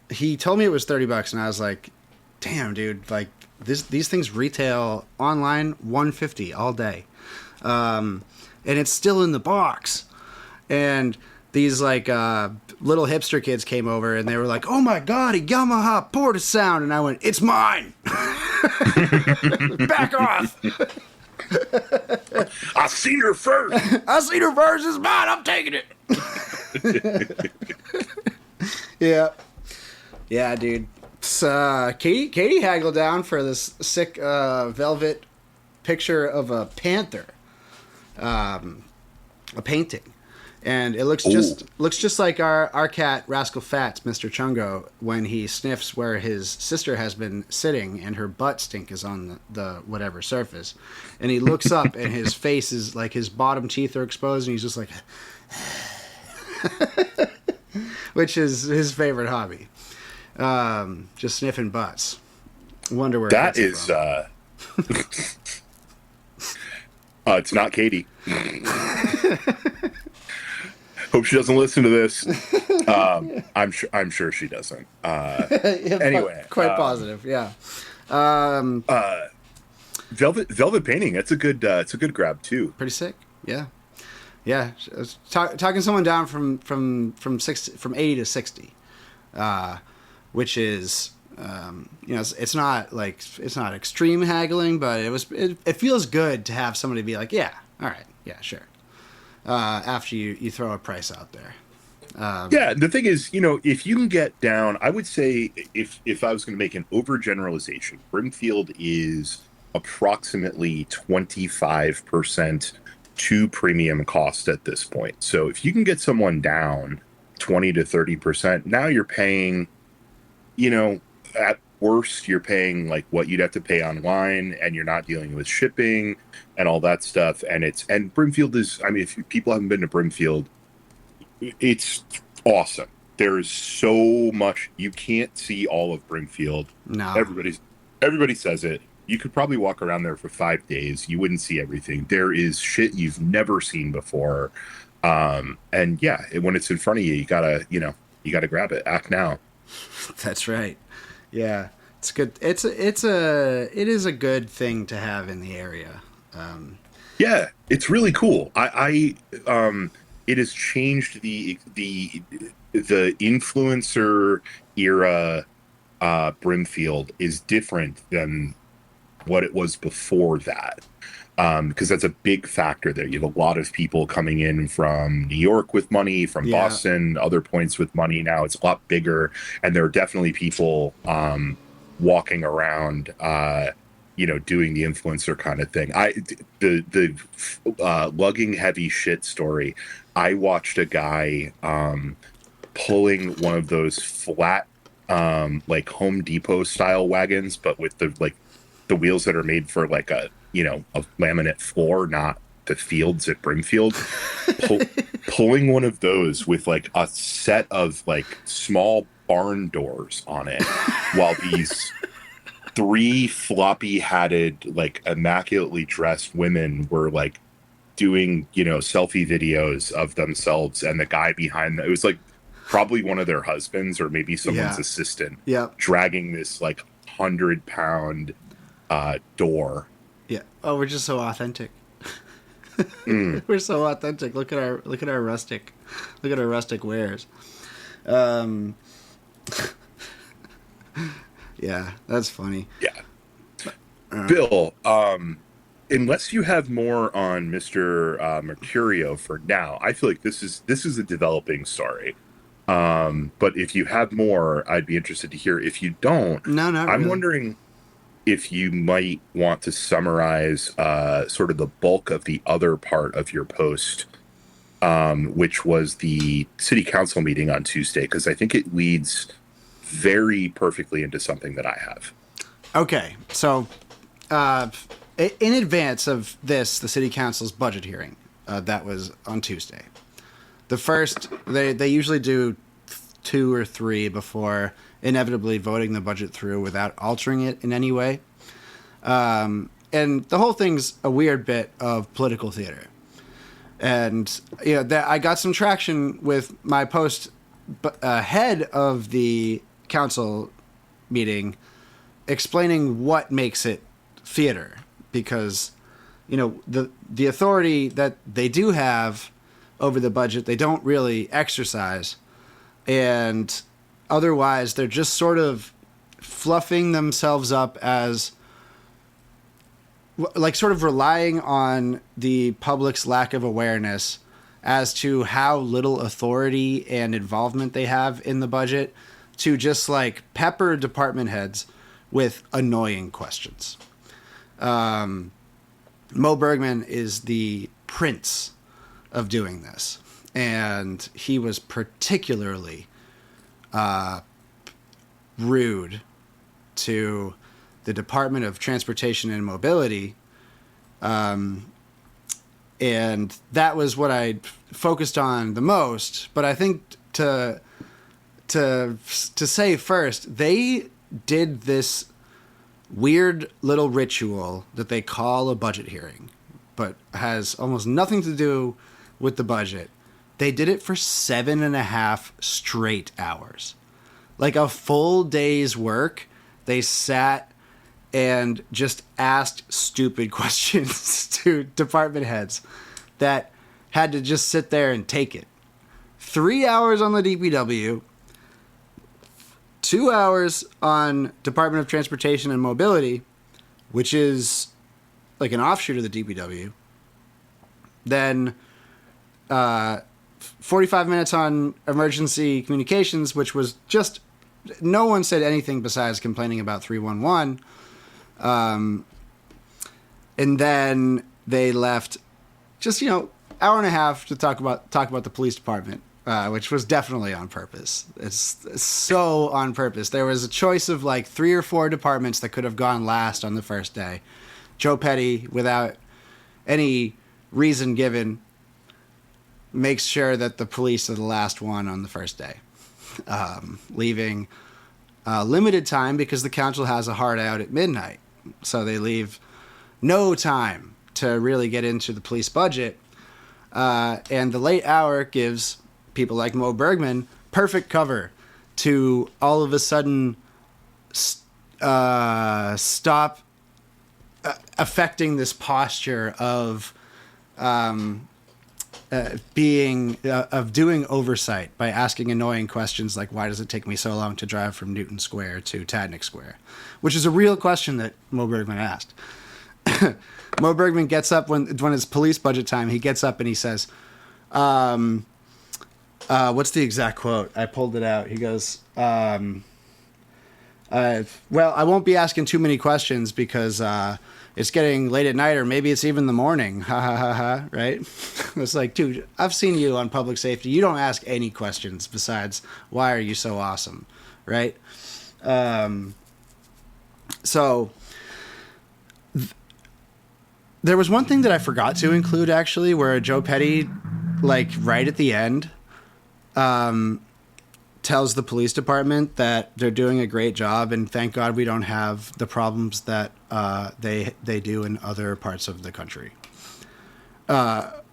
he told me it was $30, and I was like, damn, dude, like, these things retail online $150 all day, and it's still in the box. And these like little hipster kids came over and they were like, "Oh my god, a Yamaha Portasound!" And I went, "It's mine! Back off!" I seen her first. I seen her first. It's mine. I'm taking it. Yeah, dude. Katie haggled down for this sick velvet picture of a panther, a painting, and it looks just like our cat Rascal Fats, Mr. Chungo, when he sniffs where his sister has been sitting and her butt stink is on the whatever surface, and he looks up and his face is like his bottom teeth are exposed and he's just like, which is his favorite hobby. Just sniffing butts. Wonder where that is. It's not Katie. Hope she doesn't listen to this. I'm sure she doesn't. Anyway, quite positive. Yeah. Velvet painting. It's a good grab too. Pretty sick. Yeah. Yeah. Talking someone down from 80 to 60. Which is, it's not extreme haggling, but it feels good to have somebody be like, yeah, all right, yeah, sure. After you throw a price out there. Yeah, the thing is, if you can get down, I would say if I was going to make an overgeneralization, Brimfield is approximately 25% to premium cost at this point. So if you can get someone down 20 to 30%, now you're paying, at worst, you're paying like what you'd have to pay online, and you're not dealing with shipping and all that stuff. And Brimfield is, if people haven't been to Brimfield, it's awesome. There is so much. You can't see all of Brimfield. No. Everybody says it. You could probably walk around there for 5 days. You wouldn't see everything. There is shit you've never seen before. And yeah, when it's in front of you, you gotta grab it. Act now. That's right. Yeah, it's good. It is a good thing to have in the area. Yeah, it's really cool. It has changed the influencer era. Brimfield is different than what it was before that. Because that's a big factor there. You have a lot of people coming in from New York with money, from Boston, other points with money. Now it's a lot bigger, and there are definitely people walking around, doing the influencer kind of thing. The lugging heavy shit story. I watched a guy pulling one of those flat like Home Depot style wagons, but with the wheels that are made for like a laminate floor, not the fields at Brimfield. Pulling one of those with like a set of like small barn doors on it, while these three floppy hatted, like immaculately dressed women were like doing, selfie videos of themselves, and the guy behind them, it was like probably one of their husbands or maybe someone's assistant, dragging this like 100-pound door. Yeah. Oh, we're just so authentic. We're so authentic. Look at our rustic wares. Yeah, that's funny. Yeah. Bill, unless you have more on Mr. Mercurio for now, I feel like this is a developing story. But if you have more, I'd be interested to hear. If you don't, no, not I'm really. wondering if you might want to summarize sort of the bulk of the other part of your post, which was the city council meeting on Tuesday, because I think it leads very perfectly into something that I have. Okay, so in advance of this, the city council's budget hearing that was on Tuesday. The first, they usually do 2 or 3 before inevitably voting the budget through without altering it in any way. And the whole thing's a weird bit of political theater. And I got some traction with my post ahead of the council meeting explaining what makes it theater, because the authority that they do have over the budget they don't really exercise, and otherwise they're just sort of fluffing themselves up as like sort of relying on the public's lack of awareness as to how little authority and involvement they have in the budget to just like pepper department heads with annoying questions. Mo Bergman is the prince of doing this, and he was particularly rude to the Department of Transportation and Mobility, and that was what I focused on the most. But I think to say first, they did this weird little ritual that they call a budget hearing, but has almost nothing to do with the budget. They did it for 7.5 straight hours. Like a full day's work, they sat and just asked stupid questions to department heads that had to just sit there and take it. 3 hours on the DPW, 2 hours on Department of Transportation and Mobility, which is like an offshoot of the DPW. Then 45 minutes on emergency communications, which was just, no one said anything besides complaining about 311. And then they left just, hour and a half to talk about the police department, which was definitely on purpose. It's so on purpose. There was a choice of like 3 or 4 departments that could have gone last on the first day. Joe Petty, without any reason given, makes sure that the police are the last one on the first day, leaving limited time because the council has a hard out at midnight. So they leave no time to really get into the police budget. And the late hour gives people like Mo Bergman perfect cover to all of a sudden stop affecting this posture of doing oversight by asking annoying questions like, why does it take me so long to drive from Newton Square to Tadnick Square? Which is a real question that Mo Bergman asked. Mo Bergman gets up when it's police budget time. He gets up and he says, what's the exact quote? I pulled it out. He goes, Well, I won't be asking too many questions because it's getting late at night, or maybe it's even the morning. Ha ha ha ha. Right? It's like, dude, I've seen you on public safety. You don't ask any questions besides why are you so awesome, right? So there was one thing that I forgot to include, actually, where Joe Petty, like right at the end, tells the police department that they're doing a great job, and thank God we don't have the problems that they do in other parts of the country.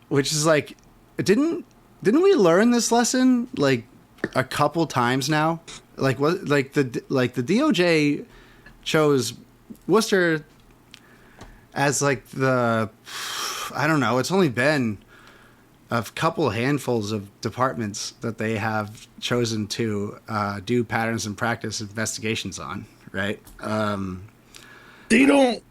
Which is like, didn't we learn this lesson like a couple times now? Like what? Like the DOJ chose Worcester as like I don't know. It's only been a couple handfuls of departments that they have chosen to do patterns and practice investigations on, right? They don't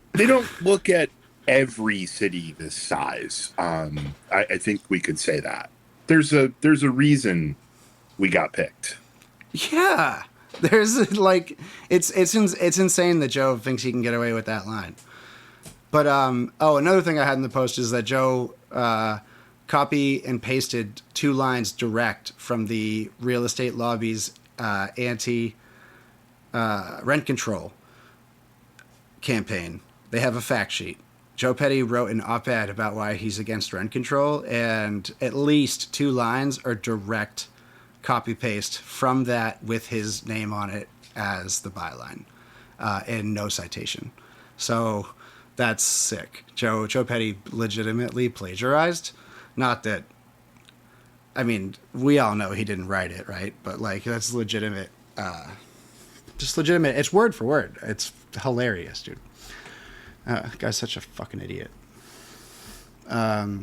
look at every city this size. I think we could say that there's a reason we got picked. Yeah, there's like it's insane that Joe thinks he can get away with that line. But another thing I had in the post is that Joe copy and pasted 2 lines direct from the real estate lobby's anti rent control campaign. They have a fact sheet. Joe Petty wrote an op-ed about why he's against rent control, and at least 2 lines are direct copy paste from that with his name on it as the byline, and no citation. So that's sick. Joe Petty legitimately plagiarized. Not that, I mean, we all know he didn't write it, right? But like, that's legitimate. Just legitimate. It's word for word. It's hilarious, dude. Guy's such a fucking idiot. But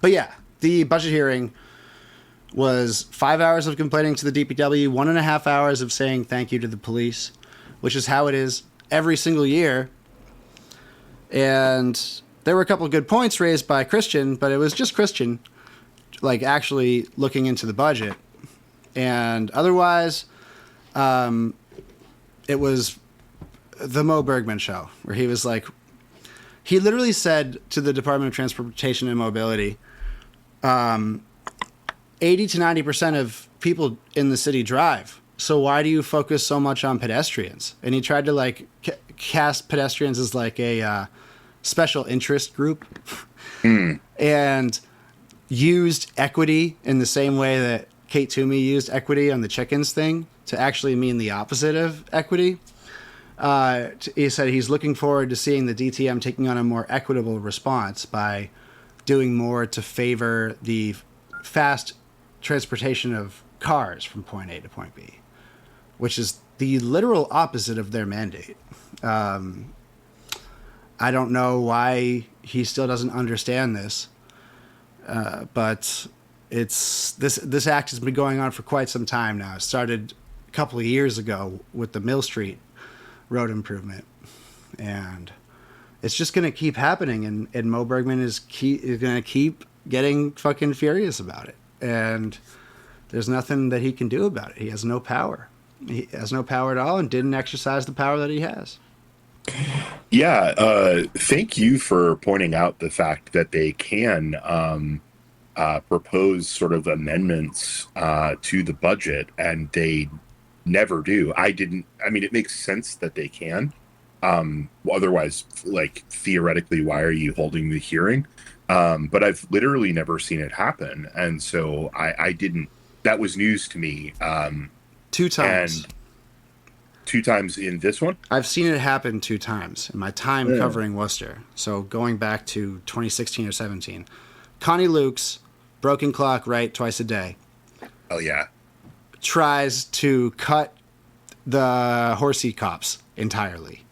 yeah, the budget hearing was 5 hours of complaining to the DPW, 1.5 hours of saying thank you to the police, which is how it is every single year. And there were a couple of good points raised by Christian, but it was just Christian, like actually looking into the budget. And otherwise, it was the Mo Bergman show, where he was like, he literally said to the Department of Transportation and Mobility, 80 to 90% of people in the city drive. So why do you focus so much on pedestrians? And he tried to like cast pedestrians as like a special interest group and used equity in the same way that Kate Toomey used equity on the chickens thing to actually mean the opposite of equity. He said he's looking forward to seeing the DTM taking on a more equitable response by doing more to favor the fast transportation of cars from point A to point B, which is the literal opposite of their mandate. I don't know why he still doesn't understand this, but this act has been going on for quite some time now. It started a couple of years ago with the Mill Street road improvement, and it's just going to keep happening. And Mo Bergman is going to keep getting fucking furious about it, and there's nothing that he can do about it. He has no power. He has no power at all, and didn't exercise the power that he has. Yeah, thank you for pointing out the fact that they can propose sort of amendments to the budget, and they never do. I mean, it makes sense that they can. Otherwise, like, theoretically, why are you holding the hearing? But I've literally never seen it happen. And so I didn't, that was news to me. 2 times. And 2 times in this one? I've seen it happen 2 times in my time covering Worcester. So going back to 2016 or 17. Connie Lukes, broken clock, right, twice a day. Oh, yeah. Tries to cut the horsey cops entirely.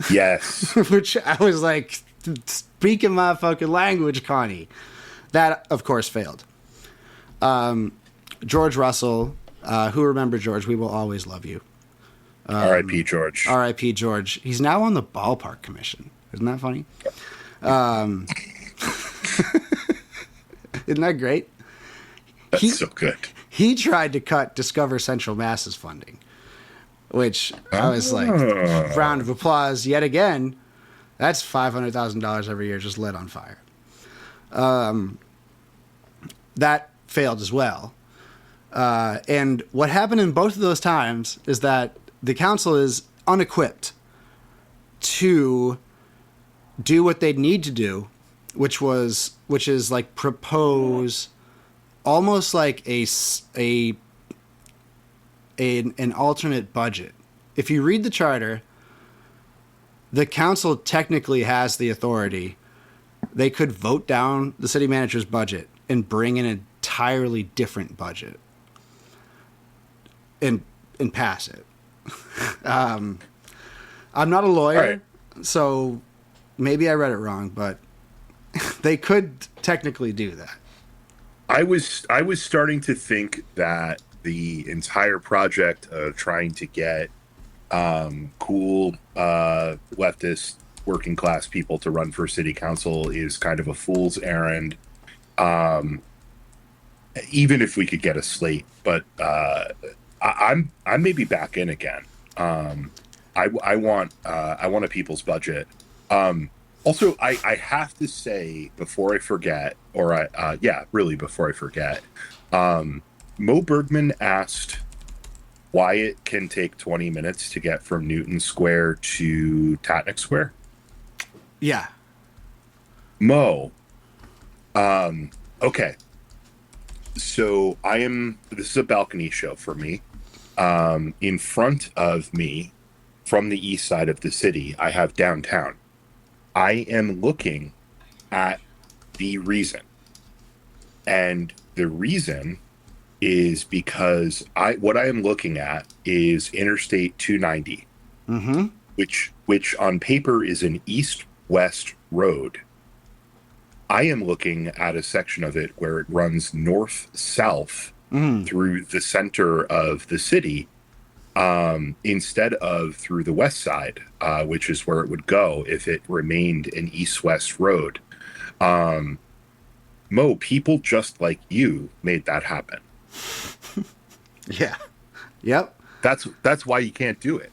Yes. Which I was like, speaking my fucking language, Connie. That, of course, failed. George Russell, who remember George, we will always love you. R.I.P. George. R.I.P. George. He's now on the ballpark commission. Isn't that funny? Isn't that great? That's so good. He tried to cut Discover Central Mass's funding, which I was like, round of applause yet again. That's $500,000 every year just lit on fire. That failed as well. And what happened in both of those times is that the council is unequipped to do what they need to do, which is like propose almost like an alternate budget. If you read the charter, the council technically has the authority. They could vote down the city manager's budget and bring an entirely different budget and pass it. I'm not a lawyer, so maybe I read it wrong, but they could technically do that. I was starting to think that the entire project of trying to get cool leftist working class people to run for city council is kind of a fool's errand. Even if we could get a slate, but I'm maybe back in again. I want a people's budget. Also, I have to say before I forget, before I forget, Mo Bergman asked why it can take 20 minutes to get from Newton Square to Tatnick Square. Yeah. Mo. Okay. So this is a balcony show for me. In front of me, from the east side of the city, I have downtown. I am looking at the reason. And the reason is because what I am looking at is Interstate 290, which on paper is an east-west road. I am looking at a section of it where it runs north-south through the center of the city, instead of through the west side, which is where it would go if it remained an east-west road. Mo, people just like you made that happen. Yeah. Yep. That's why you can't do it.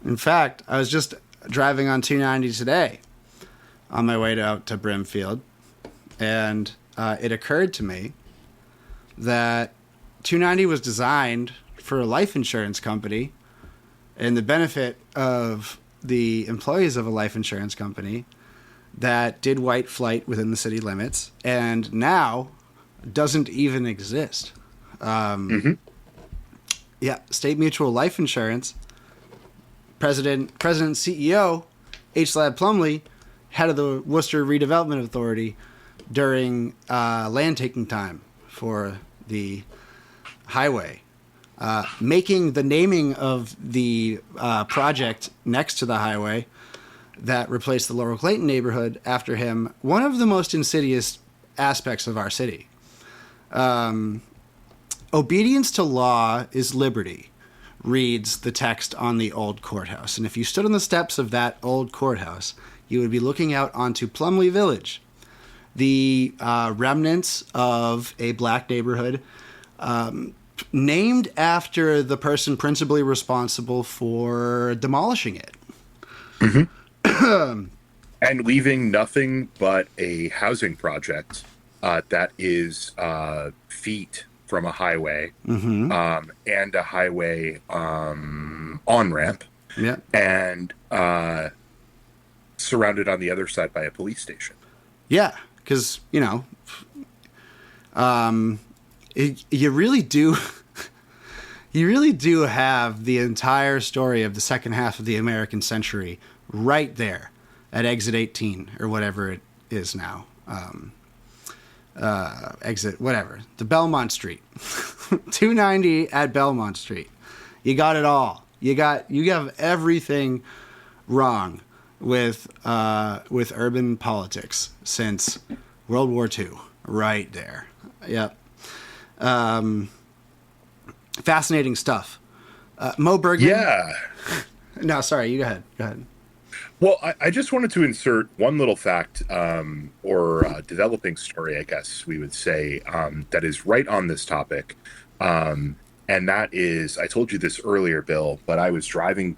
In fact, I was just driving on 290 today on my way out to Brimfield, and it occurred to me that 290 was designed for a life insurance company, and the benefit of the employees of a life insurance company that did white flight within the city limits, and now doesn't even exist. Yeah, State Mutual Life Insurance, President CEO, H. Lad Plumley, head of the Worcester Redevelopment Authority during land taking time for the highway, making the naming of the project next to the highway that replaced the Laurel Clayton neighborhood after him one of the most insidious aspects of our city. Obedience to law is liberty, reads the text on the old courthouse. And if you stood on the steps of that old courthouse, you would be looking out onto Plumley Village, the remnants of a black neighborhood named after the person principally responsible for demolishing it. And leaving nothing but a housing project that is feet from a highway, and a highway on-ramp, and surrounded on the other side by a police station. Yeah, because, you really do have the entire story of the second half of the American century right there at exit 18 or whatever it is now. Exit, whatever. The Belmont Street. 290 at Belmont Street. You got it all. You have everything wrong with urban politics since World War II. Right there. Yep. Fascinating stuff. Mo Bergman. Yeah. No, sorry. You go ahead. Go ahead. Well, I just wanted to insert one little fact, or developing story, I guess we would say, that is right on this topic. And that is, I told you this earlier, Bill, but I was driving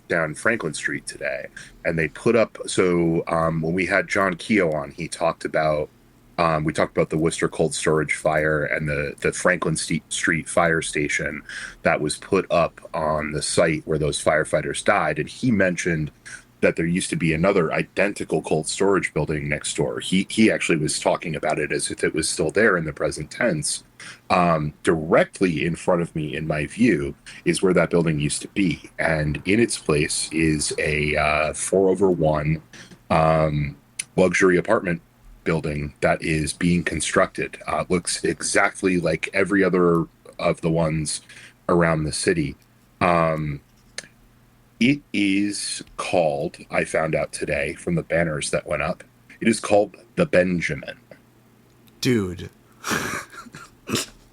down Franklin Street today, and they put up. So when we had John Keogh on, he talked about we talked about the Worcester cold storage fire and the Franklin Street fire station that was put up on the site where those firefighters died, and he mentioned that there used to be another identical cold storage building next door. He actually was talking about it as if it was still there in the present tense. Directly in front of me, in my view, is where that building used to be, and in its place is a 4/1 luxury apartment building that is being constructed. Looks exactly like every other of the ones around the city. It is called, I found out today from the banners that went up, it is called the Benjamin. Dude.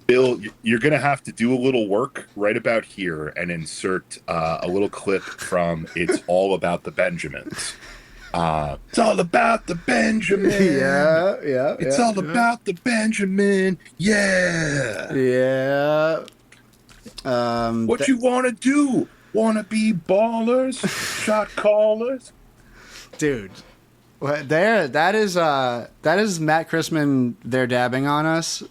Bill, you're going to have to do a little work right about here and insert a little clip from It's All About the Benjamins. It's all about the Benjamin. Yeah. It's all about the Benjamin. Yeah. Yeah. What you want to do? Want to be ballers? Shot callers? Dude. That is Matt Christman. They're dabbing on us.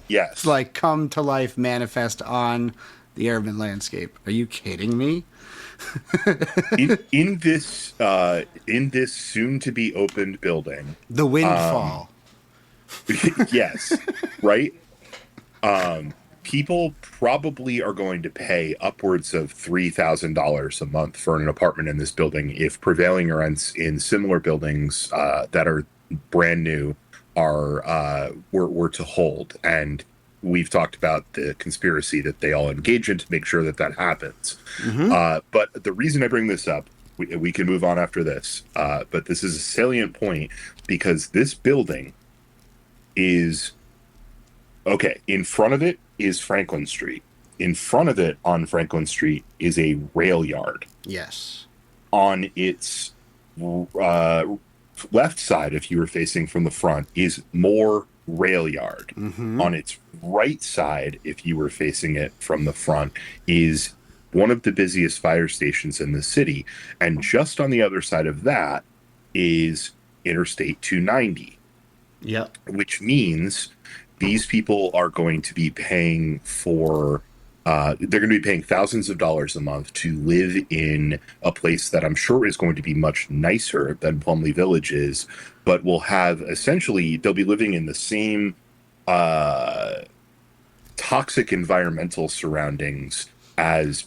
Yes. It's like come to life, manifest on the urban landscape. Are you kidding me? in this soon to be opened building, the windfall. Yes, right. People probably are going to pay upwards of $3,000 a month for an apartment in this building if prevailing rents in similar buildings that are brand new were to hold. And we've talked about the conspiracy that they all engage in to make sure that that happens. Mm-hmm. But the reason I bring this up, we can move on after this, but this is a salient point because this building is, okay, in front of it is Franklin Street. In front of it on Franklin Street is a rail yard. Yes. On its left side, if you were facing from the front, is more rail yard. Mm-hmm. On its right side, if you were facing it from the front, is one of the busiest fire stations in the city. And just on the other side of that is Interstate 290. Yep. Which means these people are going to be paying for they're going to be paying thousands of dollars a month to live in a place that I'm sure is going to be much nicer than Plumley Village is, but will have essentially, they'll be living in the same toxic environmental surroundings as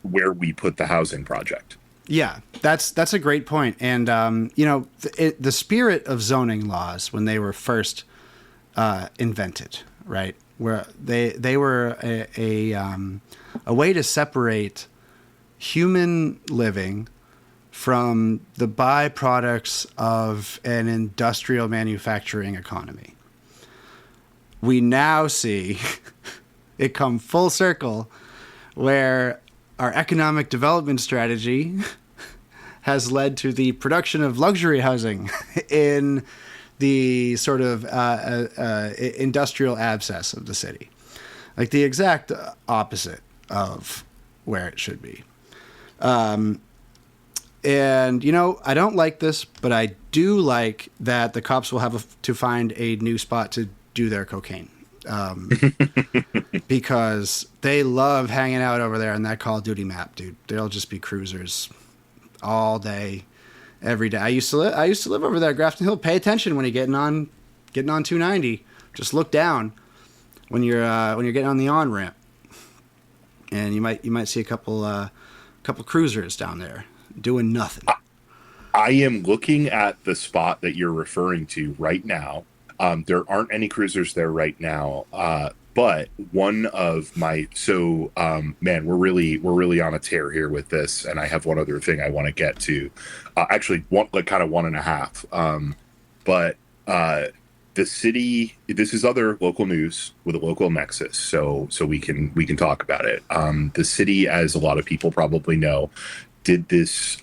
where we put the housing project. Yeah, that's a great point. And, the spirit of zoning laws when they were first invented, right, where they were a way to separate human living from the byproducts of an industrial manufacturing economy. We now see it come full circle where our economic development strategy has led to the production of luxury housing in the sort of industrial abscess of the city. Like the exact opposite of where it should be. And, I don't like this, but I do like that the cops will have to find a new spot to do their cocaine. Because they love hanging out over there on that Call of Duty map, dude. They'll just be cruisers all day, every day. I used to live over there at Grafton Hill. Pay attention when you're getting on 290. Just look down when you're getting on the on ramp, and you might see a couple cruisers down there doing nothing. I am looking at the spot that you're referring to right now. There aren't any cruisers there right now, but one of my man, we're really on a tear here with this, and I have one other thing I want to get to. Actually, one and a half. But the city. This is other local news with a local nexus, so we can talk about it. The city, as a lot of people probably know, did this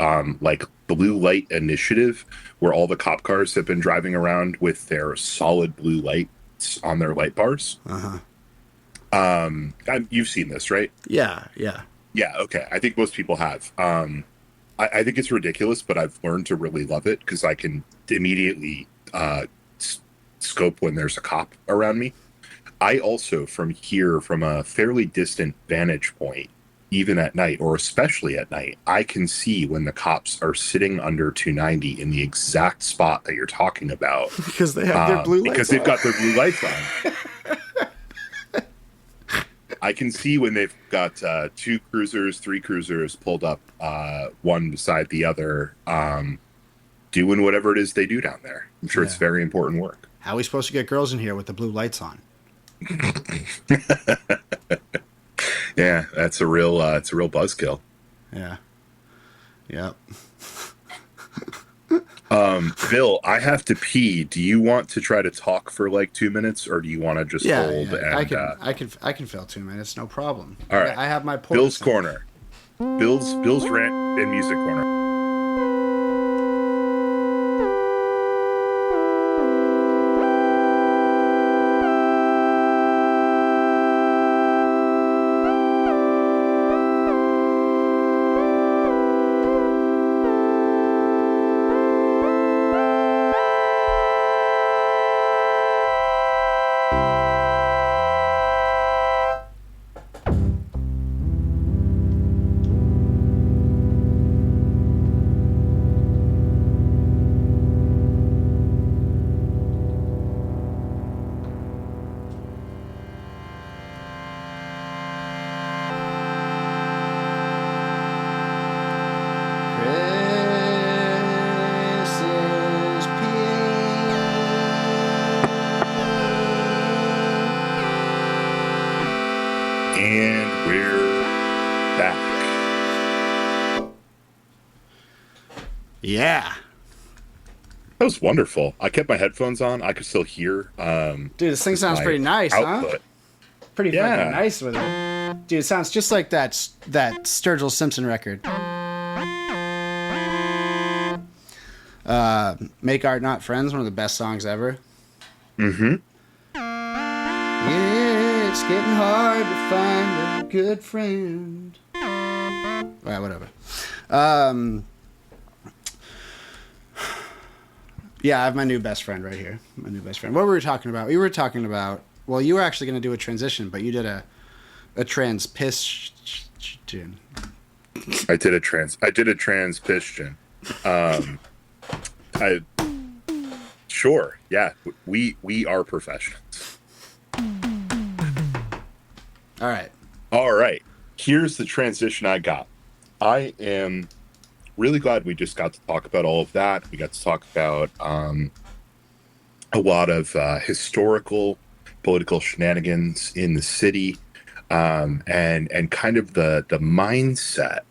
blue light initiative where all the cop cars have been driving around with their solid blue lights on their light bars. Uh-huh. You've seen this, right? Yeah, yeah. Yeah. Okay. I think most people have. I think it's ridiculous, but I've learned to really love it because I can immediately scope when there's a cop around me. I also, from here, from a fairly distant vantage point, even at night, or especially at night, I can see when the cops are sitting under 290 in the exact spot that you're talking about. Because they have their blue lights because they've got their blue lights on. I can see when they've got 2 cruisers, 3 cruisers pulled up, one beside the other, doing whatever it is they do down there. I'm sure it's very important work. How are we supposed to get girls in here with the blue lights on? Yeah, it's a real buzzkill. Yeah. Yep. Bill, I have to pee. Do you want to try to talk for like 2 minutes, or do you want to just hold? Yeah. And, I can fill 2 minutes, no problem. All right, I have my Bill's corner. Bill's rant and music corner. And we're back. Yeah. That was wonderful. I kept my headphones on. I could still hear. Dude, this thing sounds pretty nice, output. huh? Pretty fucking nice with it. Dude, it sounds just like that Sturgill Simpson record. Make Art Not Friends, one of the best songs ever. Mm-hmm. Yeah, it's getting hard to find a good friend. Alright, whatever. Yeah, I have my new best friend right here. My new best friend. What were we talking about? We were talking about... Well, you were actually going to do a transition, but you did a transpition. I did a transpition. Sure. Yeah. We are professionals. All right. Here's the transition I got. I am really glad we just got to talk about all of that. We got to talk about a lot of historical, political shenanigans in the city, and kind of the mindset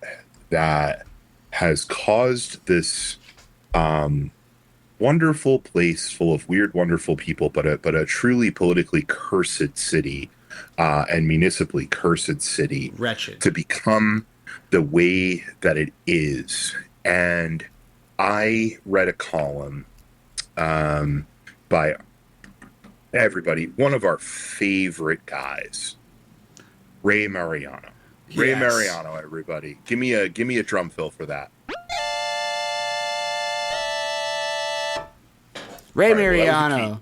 that has caused this wonderful place full of weird, wonderful people, but a truly politically cursed city, and municipally cursed city, Wretched, to become the way that it is. And I read a column by everybody, one of our favorite guys, Ray Mariano. Yes. Ray Mariano, everybody. Give me a drum fill for that. Ray Mariano.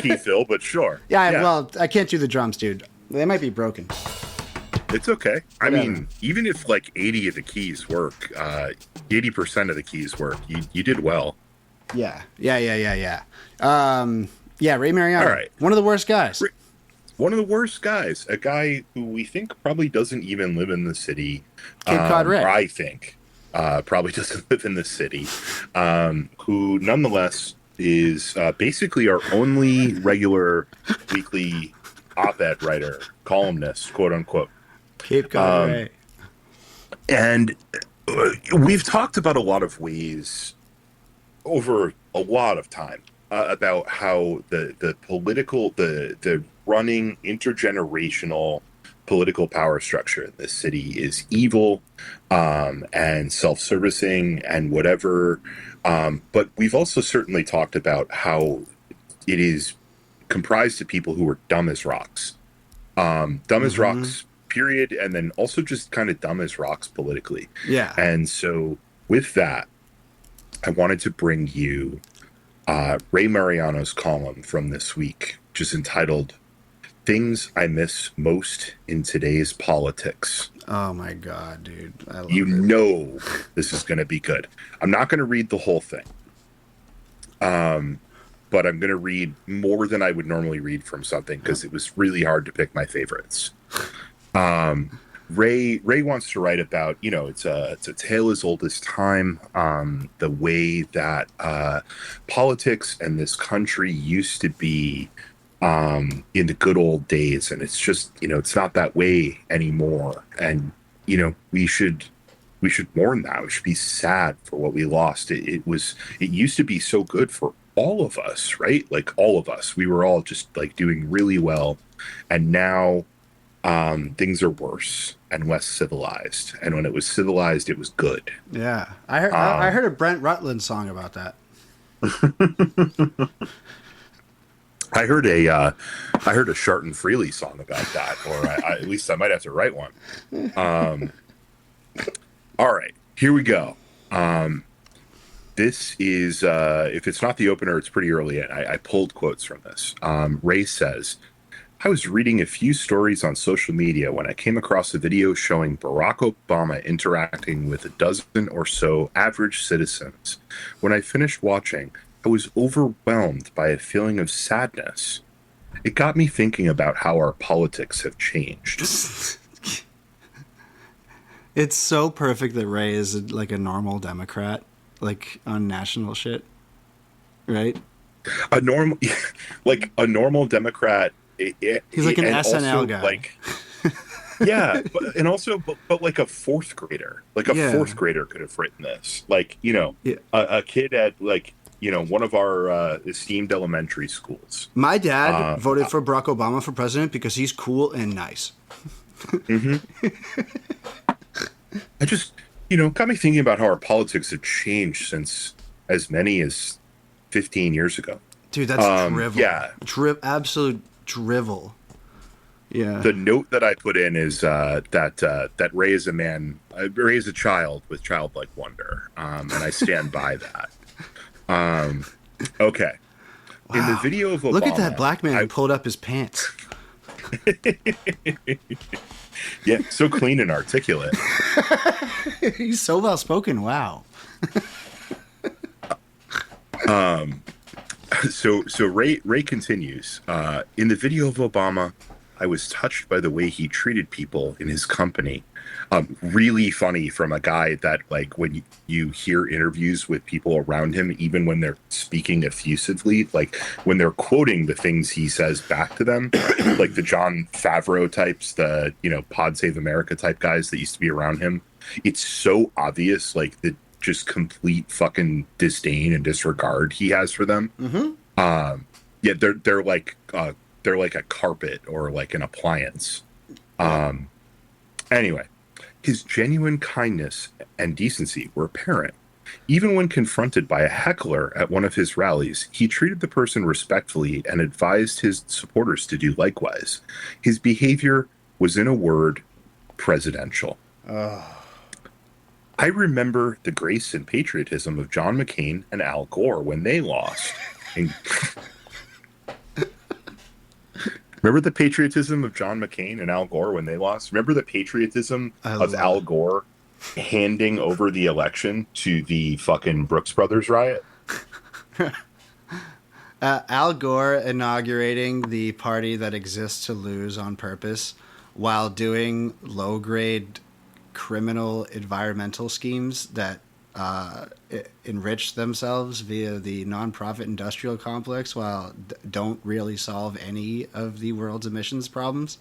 Key fill, but sure. Yeah, well, I can't do the drums, dude. They might be broken. It's okay. Whatever. I mean, even if like 80 of the keys work, 80% of the keys work, you did well. Yeah. Yeah, Ray Mariano. All right. One of the worst guys. One of the worst guys. A guy who we think probably doesn't even live in the city. Cape Cod Ray. Or I think probably doesn't live in the city. Who nonetheless is basically our only regular weekly op-ed writer, columnist, quote unquote. Cape Cod Ray. And we've talked about a lot of ways over a lot of time about how the political, the running intergenerational political power structure in this city is evil, and self-servicing and whatever. But we've also certainly talked about how it is comprised of people who are dumb as rocks. Dumb as rocks, period, and then also just kind of dumb as rocks politically. Yeah. And so with that, I wanted to bring you Ray Mariano's column from this week, just entitled "Things I Miss Most in Today's Politics." Oh my God, dude. I love You it. know this is going to be good. I'm not going to read the whole thing. But I'm going to read more than I would normally read from something because it was really hard to pick my favorites. Ray wants to write about, it's a tale as old as time, the way that politics and this country used to be in the good old days, and it's just, it's not that way anymore. And we should mourn that. We should be sad for what we lost. It used to be so good for all of us, right? Like all of us, we were all just like doing really well, and now things are worse and less civilized. And when it was civilized, it was good. Yeah, I heard a Brent Rutland song about that. I heard a Sharton Freely song about that, or at least I might have to write one. All right, here we go. This is, if it's not the opener, it's pretty early in. I pulled quotes from this. Ray says, I was reading a few stories on social media when I came across a video showing Barack Obama interacting with a dozen or so average citizens. When I finished watching, I was overwhelmed by a feeling of sadness. It got me thinking about how our politics have changed. It's so perfect that Ray is like a normal Democrat, like on national shit, right? A normal Democrat. He's like an SNL guy. Like, yeah, but like a fourth grader. Like a fourth grader could have written this. Like, a kid at like, one of our esteemed elementary schools. My dad voted for Barack Obama for president because he's cool and nice. I just, got me thinking about how our politics have changed since as many as 15 years ago. Dude, that's drivel. Yeah. Absolute drivel. Yeah. The note that I put in is that Ray is a man, Ray is a child with childlike wonder, and I stand by that. Okay. Wow. In the video of Obama, look at that black man who pulled up his pants. Yeah, so clean and articulate. He's so well spoken. Wow. So Ray continues. In the video of Obama, I was touched by the way he treated people in his company. Really funny from a guy that, like, when you hear interviews with people around him, even when they're speaking effusively, like when they're quoting the things he says back to them, like the John Favreau types, the, Pod Save America type guys that used to be around him. It's so obvious, like the just complete fucking disdain and disregard he has for them. Yeah, they're like a carpet or like an appliance. Anyway, his genuine kindness and decency were apparent. Even when confronted by a heckler at one of his rallies, he treated the person respectfully and advised his supporters to do likewise. His behavior was, in a word, presidential. I remember the grace and patriotism of John McCain and Al Gore when they lost. Remember the patriotism of John McCain and Al Gore when they lost? Remember the patriotism of Al Gore handing over the election to the fucking Brooks Brothers riot? Al Gore inaugurating the party that exists to lose on purpose while doing low-grade criminal environmental schemes that enrich themselves via the nonprofit industrial complex while don't really solve any of the world's emissions problems.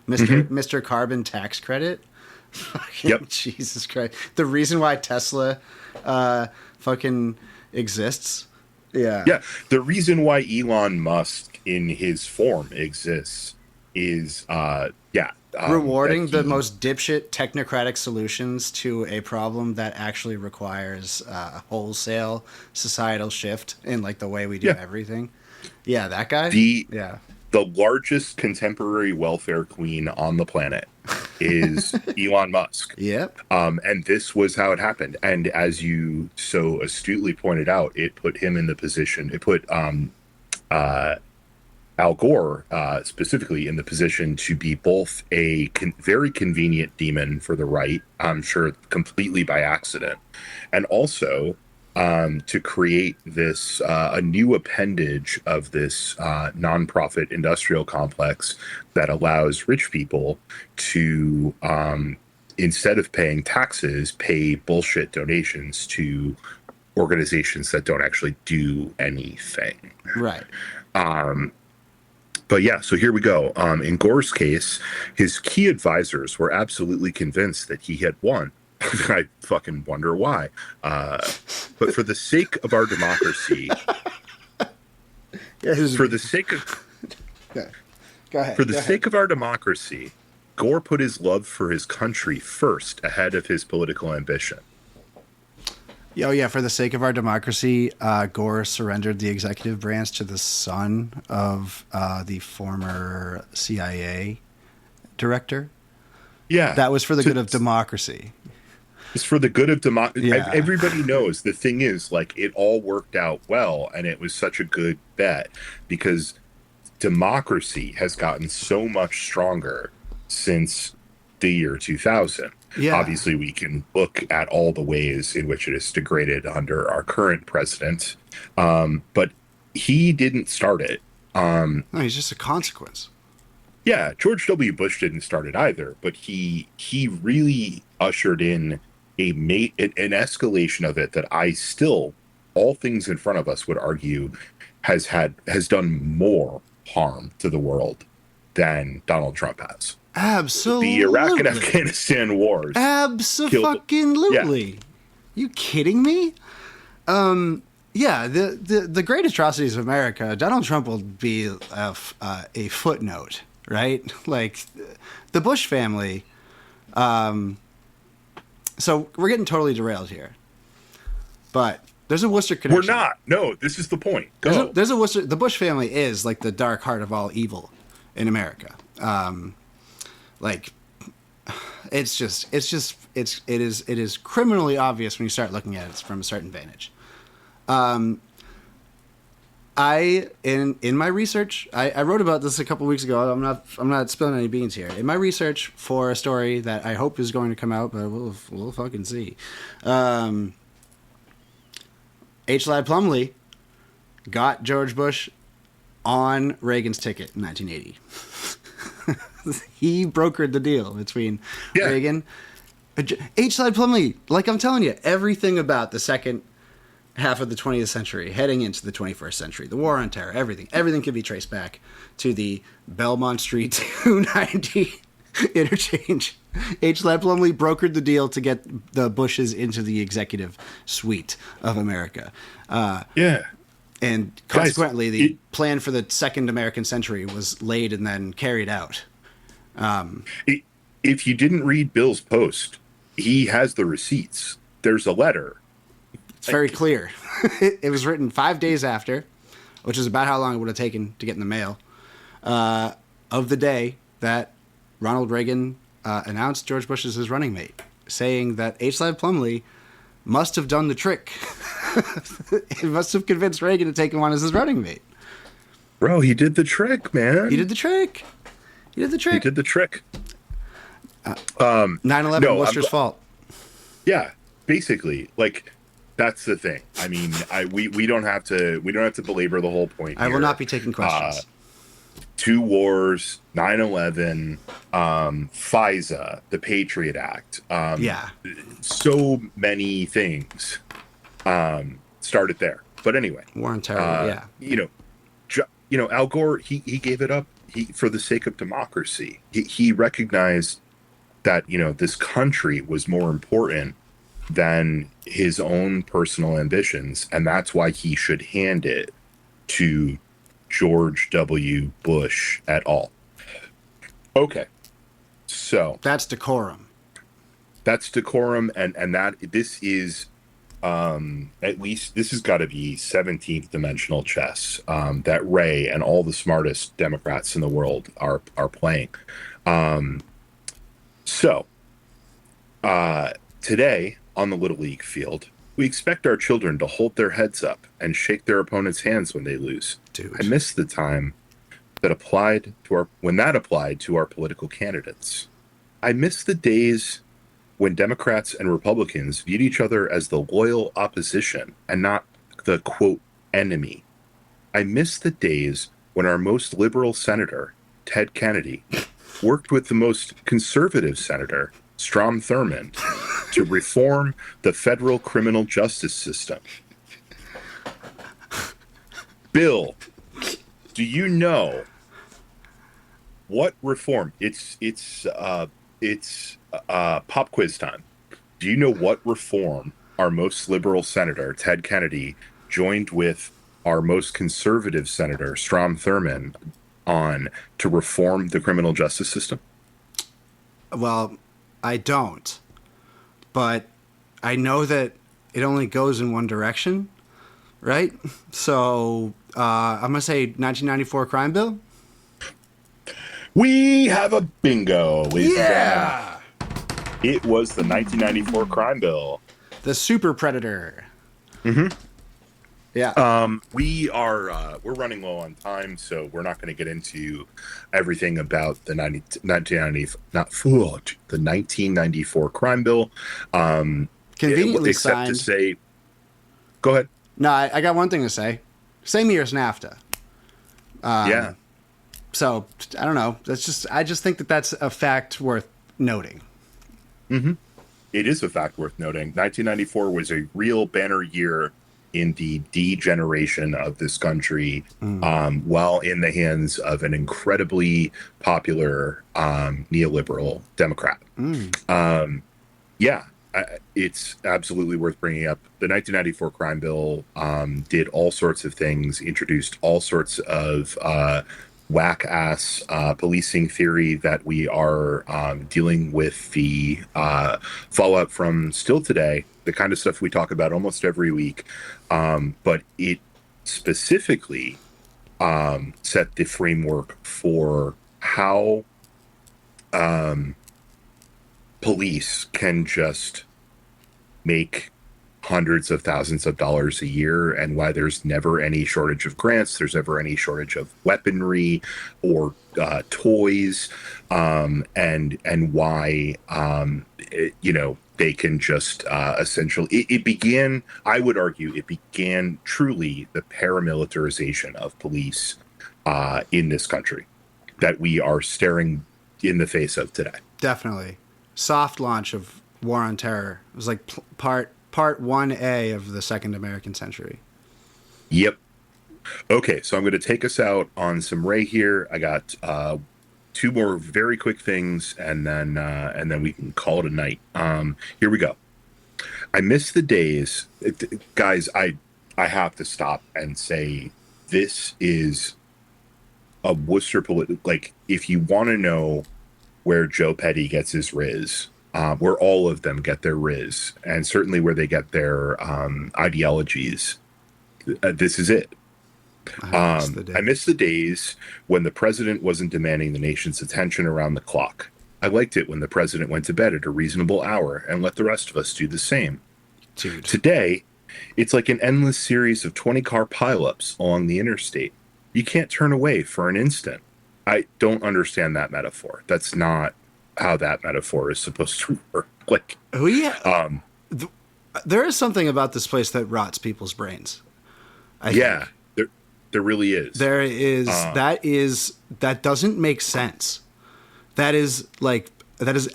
Mr. Carbon Tax Credit. Yep. Jesus Christ. The reason why Tesla fucking exists. Yeah. Yeah. The reason why Elon Musk in his form exists is, rewarding the most dipshit technocratic solutions to a problem that actually requires a wholesale societal shift in like the way we do everything. Yeah, that guy. The the largest contemporary welfare queen on the planet is Elon Musk. Yep. And this was how it happened. And as you so astutely pointed out, it put him in the position, it put Al Gore specifically in the position to be both a very convenient demon for the right, I'm sure completely by accident, and also to create this a new appendage of this nonprofit industrial complex that allows rich people to, instead of paying taxes, pay bullshit donations to organizations that don't actually do anything. Right. But yeah, so here we go. In Gore's case, his key advisors were absolutely convinced that he had won. I fucking wonder why. But for the sake of our democracy, for the sake of Go ahead. For the sake of our democracy, Gore put his love for his country first ahead of his political ambition. Oh, yeah. For the sake of our democracy, Gore surrendered the executive branch to the son of the former CIA director. Yeah. That was for the good of democracy. It's for the good of democracy. Yeah. Everybody knows. The thing is, like, it all worked out well, and it was such a good bet because democracy has gotten so much stronger since the year 2000. Yeah. Obviously, we can look at all the ways in which it is degraded under our current president, but he didn't start it. No, he's just a consequence. Yeah, George W. Bush didn't start it either, but he really ushered in an escalation of it that I still, all things in front of us, would argue has done more harm to the world than Donald Trump has. Absolutely. The Iraq and Afghanistan wars. Absolutely. Yeah. You kidding me? Yeah, the great atrocities of America, Donald Trump will be a footnote, right? Like the Bush family. So we're getting totally derailed here. But there's a Worcester connection. We're not. No, this is the point. Go. There's a Worcester. The Bush family is like the dark heart of all evil in America. Like it is criminally obvious when you start looking at it from a certain vantage. In my research, I wrote about this a couple weeks ago. I'm not spilling any beans here. In my research for a story that I hope is going to come out, but we'll fucking see. H. Lad Plumlee got George Bush on Reagan's ticket in 1980. He brokered the deal between Reagan. H. Lad Plumlee, like I'm telling you, everything about the second half of the 20th century, heading into the 21st century, the War on Terror, everything can be traced back to the Belmont Street 290 interchange. H. Lad Plumlee brokered the deal to get the Bushes into the executive suite of America. And consequently, the plan for the second American century was laid and then carried out. If you didn't read Bill's post, he has the receipts. There's a letter. It's very clear. It was written 5 days after, which is about how long it would have taken to get in the mail, of the day that Ronald Reagan announced George Bush as his running mate, saying that H. Lad Plumlee must have done the trick. He must have convinced Reagan to take him on as his running mate. Bro, he did the trick, man. He did the trick. 9/11 Worcester's fault. Yeah, basically, like that's the thing. I mean, we don't have to belabor the whole point. I will not be taking questions. 2 wars, 9/11, FISA, the Patriot Act. So many things started there. But anyway, War on Terror. Al Gore, he gave it up. For the sake of democracy, he recognized that this country was more important than his own personal ambitions, and that's why he should hand it to George W. Bush et al. Okay, so that's decorum. and that this is at least this has got to be 17th dimensional chess, that Ray and all the smartest Democrats in the world are playing. Um, so today on the Little League field, we expect our children to hold their heads up and shake their opponents' hands when they lose. Dude. I miss the time that applied to our political candidates. I miss the days when Democrats and Republicans viewed each other as the loyal opposition and not the quote enemy. I miss the days when our most liberal senator, Ted Kennedy, worked with the most conservative senator, Strom Thurmond, to reform the federal criminal justice system. Bill, do you know what reform? It's pop quiz time. Do you know what reform our most liberal senator, Ted Kennedy, joined with our most conservative senator, Strom Thurmond, on to reform the criminal justice system? Well, I don't. But I know that it only goes in one direction, right? So I'm going to say 1994 crime bill. We have a bingo, ladies and Yeah! gentlemen. It was the 1994 crime bill. The super predator. Mm-hmm. Yeah. We're running low on time, so we're not going to get into everything about the 1994 crime bill. Conveniently except signed. to say, go ahead. No, I got one thing to say. Same year as NAFTA. Yeah. So I don't know. I just think that that's a fact worth noting. Mm-hmm. It is a fact worth noting. 1994 was a real banner year in the degeneration of this country, while in the hands of an incredibly popular neoliberal Democrat. It's absolutely worth bringing up. The 1994 crime bill did all sorts of things, introduced all sorts of whack-ass policing theory that we are dealing with the fallout from still today, the kind of stuff we talk about almost every week. But it specifically set the framework for how police can just make hundreds of thousands of dollars a year, and why there's never any shortage of grants, there's never any shortage of weaponry or toys, and why they can just essentially it began, I would argue, it began truly the paramilitarization of police in this country that we are staring in the face of today. Definitely. Soft launch of War on Terror. It was like part 1A of the Second American Century. Yep. Okay, so I'm going to take us out on some Ray here. I got two more very quick things, and then we can call it a night. Here we go. I miss the days, guys. I have to stop and say this is a Worcester like, if you want to know where Joe Petty gets his riz, where all of them get their riz, and certainly where they get their ideologies, this is it. I miss the days when the president wasn't demanding the nation's attention around the clock. I liked it when the president went to bed at a reasonable hour and let the rest of us do the same. Dude. Today, it's like an endless series of 20-car pileups along the interstate. You can't turn away for an instant. I don't understand that metaphor. That's not how that metaphor is supposed to work. Like, there is something about this place that rots people's brains. I think. There really is. There is. That doesn't make sense. That is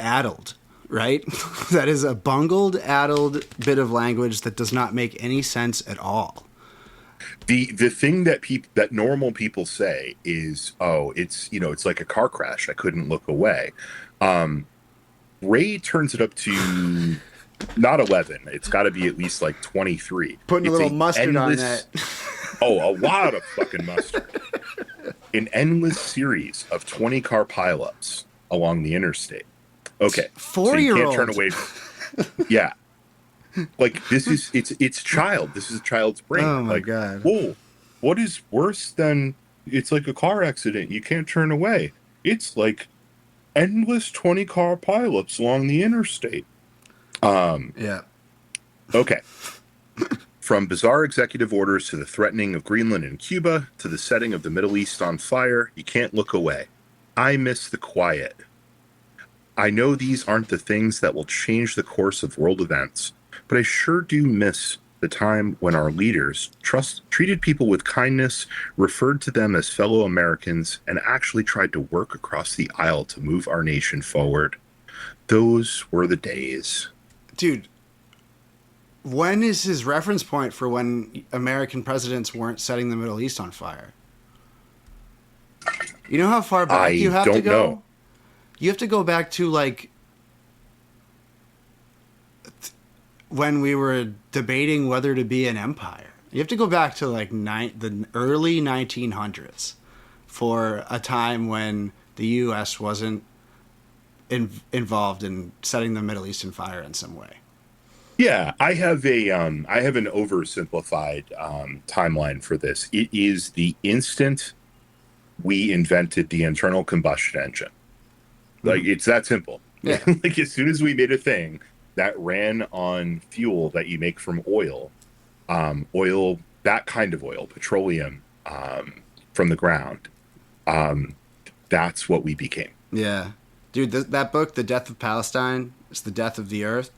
addled, right? That is a bungled, addled bit of language that does not make any sense at all. The thing that normal people say is, oh, it's like a car crash. I couldn't look away. Ray turns it up to not 11. It's got to be at least like 23. Putting a little mustard on that. Oh, a lot of fucking mustard. An endless series of 20-car pileups along the interstate. Okay. 4-year-old. So you can't turn away. Yeah. Like this is it's child. This is a child's brain. Oh my Like, god. whoa, what is worse than it's like a car accident? You can't turn away. It's like endless 20-car pileups along the interstate. Um, Yeah. okay. From bizarre executive orders to the threatening of Greenland and Cuba to the setting of the Middle East on fire, you can't look away. I miss the quiet. I know these aren't the things that will change the course of world events, but I sure do miss the time when our leaders treated people with kindness, referred to them as fellow Americans, and actually tried to work across the aisle to move our nation forward. Those were the days. Dude, when is his reference point for when American presidents weren't setting the Middle East on fire? You know how far back I you have to don't go? know. You have to go back to like when we were debating whether to be an empire. You have to go back to like the early 1900s for a time when the U.S. wasn't involved in setting the Middle East on fire in some way. Yeah, I have an oversimplified timeline for this. It is the instant we invented the internal combustion engine. Like it's that simple. Yeah. Like as soon as we made a thing that ran on fuel that you make from oil, that kind of oil, petroleum, from the ground, that's what we became. Yeah. Dude, that book, The Death of Palestine, it's the death of the earth,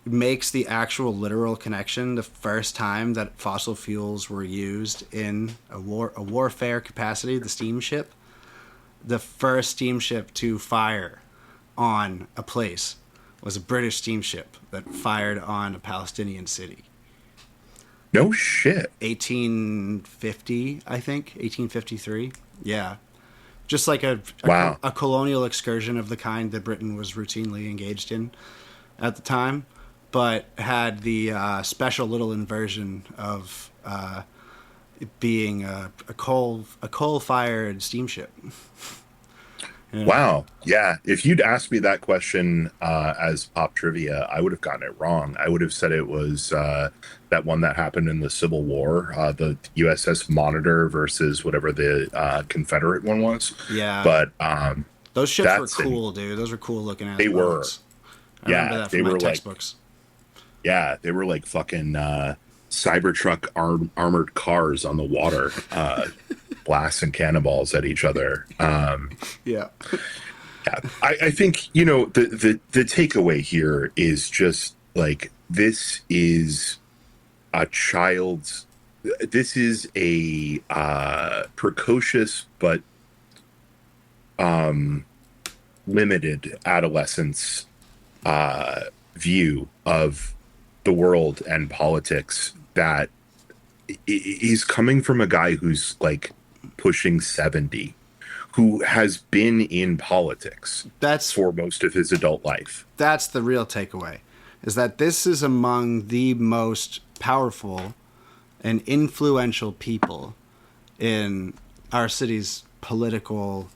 makes the actual literal connection the first time that fossil fuels were used in a warfare capacity, the steamship. The first steamship to fire on a place was a British steamship that fired on a Palestinian city. No shit. 1850, I think, 1853. Yeah. Just like a Wow. colonial excursion of the kind that Britain was routinely engaged in at the time, but had the special little inversion of it being a coal-fired steamship. Yeah. Wow. Yeah. If you'd asked me that question as pop trivia, I would have gotten it wrong. I would have said it was that one that happened in the Civil War, the USS Monitor versus whatever the Confederate one was. Yeah. But those ships were cool, dude. Those were cool looking at. They were. boats. I remember that from my textbooks. Yeah, they were like fucking Cybertruck armored cars on the water, blasting cannonballs at each other. Yeah. Yeah, I think the takeaway here is just like this is a child's. This is a precocious but limited adolescence view of the world and politics that is coming from a guy who's like pushing 70, who has been in politics for most of his adult life. That's the real takeaway, is that this is among the most powerful and influential people in our city's political